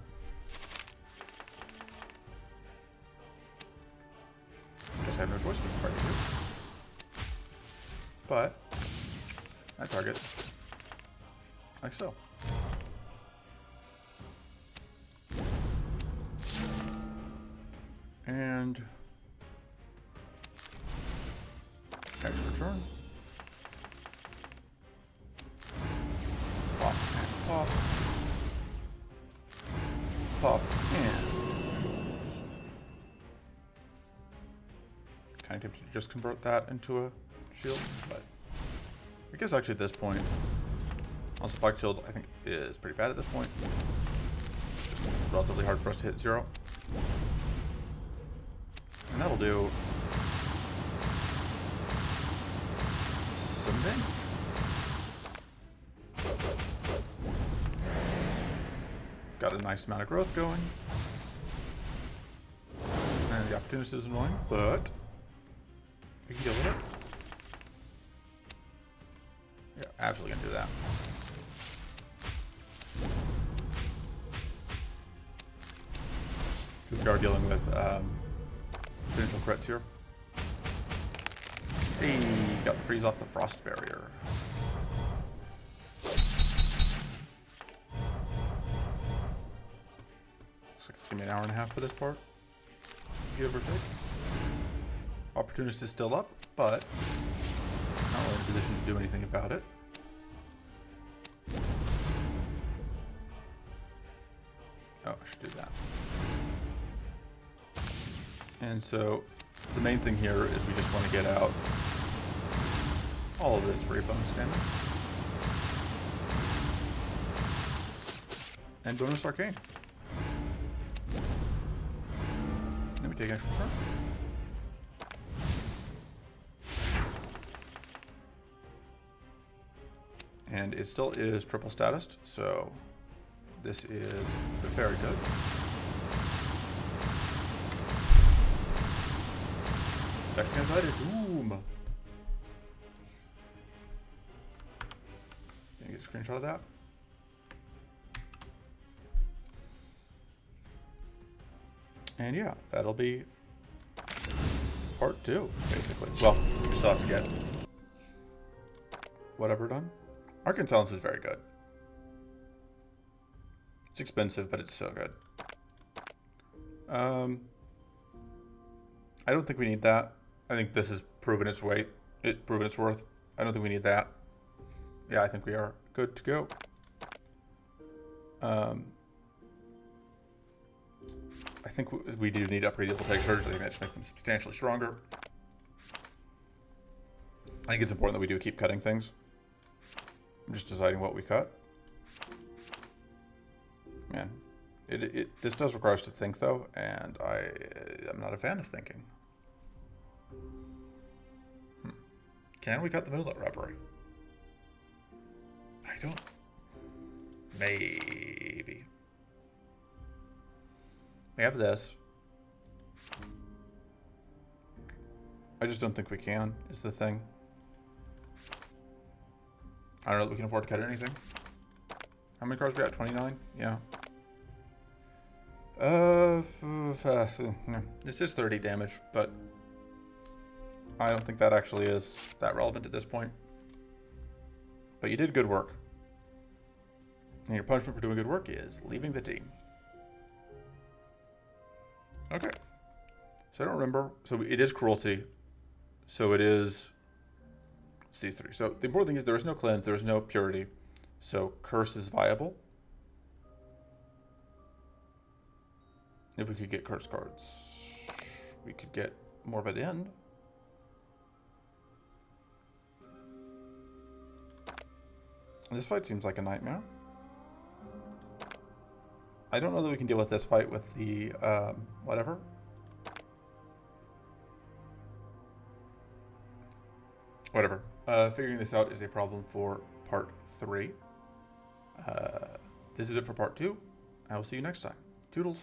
Guess I have no choice but to try to do. But I target like so. And next return. Pop and pop. Pop and kind of tempted to just convert that into a shield, but I guess actually at this point, on Spike Shield, I think is pretty bad at this point. It's relatively hard for us to hit 0. And that'll do some damage. Got a nice amount of growth going. And the Opportunist is annoying, but we can deal with it. Yeah, absolutely gonna do that. We are dealing with potential crits here. Hey, got the freeze off the frost barrier. Looks like it's gonna be an hour and a half for this part, give or take. Opportunist is still up, but not really in a position to do anything about it. Oh, I should do that. And so the main thing here is we just want to get out all of this free bonus damage. And bonus arcane. Let me take an extra turn. And it still is triple statused, so this is very good. It's actually invited. Boom! Can you get a screenshot of that? And yeah, that'll be part 2, basically. Well, we still have to get whatever done. Arcane Silence is very good. It's expensive, but it's so good. I don't think we need that. I think this has proven its weight. Proven its worth. I don't think we need that. Yeah, I think we are good to go. I think we do need to upgrade the voltaic surges. I think that should make them substantially stronger. I think it's important that we do keep cutting things. I'm just deciding what we cut. Man, this does require us to think, though, and I'm not a fan of thinking. Can we cut the Moonlit Reverie? I don't... Maybe. We have this. I just don't think we can, is the thing. I don't know if we can afford to cut anything. How many cards we got? 29? Yeah. This is 30 damage, but I don't think that actually is that relevant at this point. But you did good work. And your punishment for doing good work is leaving the team. Okay. So I don't remember. So it is cruelty. So it is... It's these three. So the important thing is there is no cleanse, there is no purity. So curse is viable. If we could get curse cards, we could get Morbid End. This fight seems like a nightmare. I don't know that we can deal with this fight with the, whatever. Whatever. Figuring this out is a problem for part 3. This is it for part 2. I will see you next time. Toodles.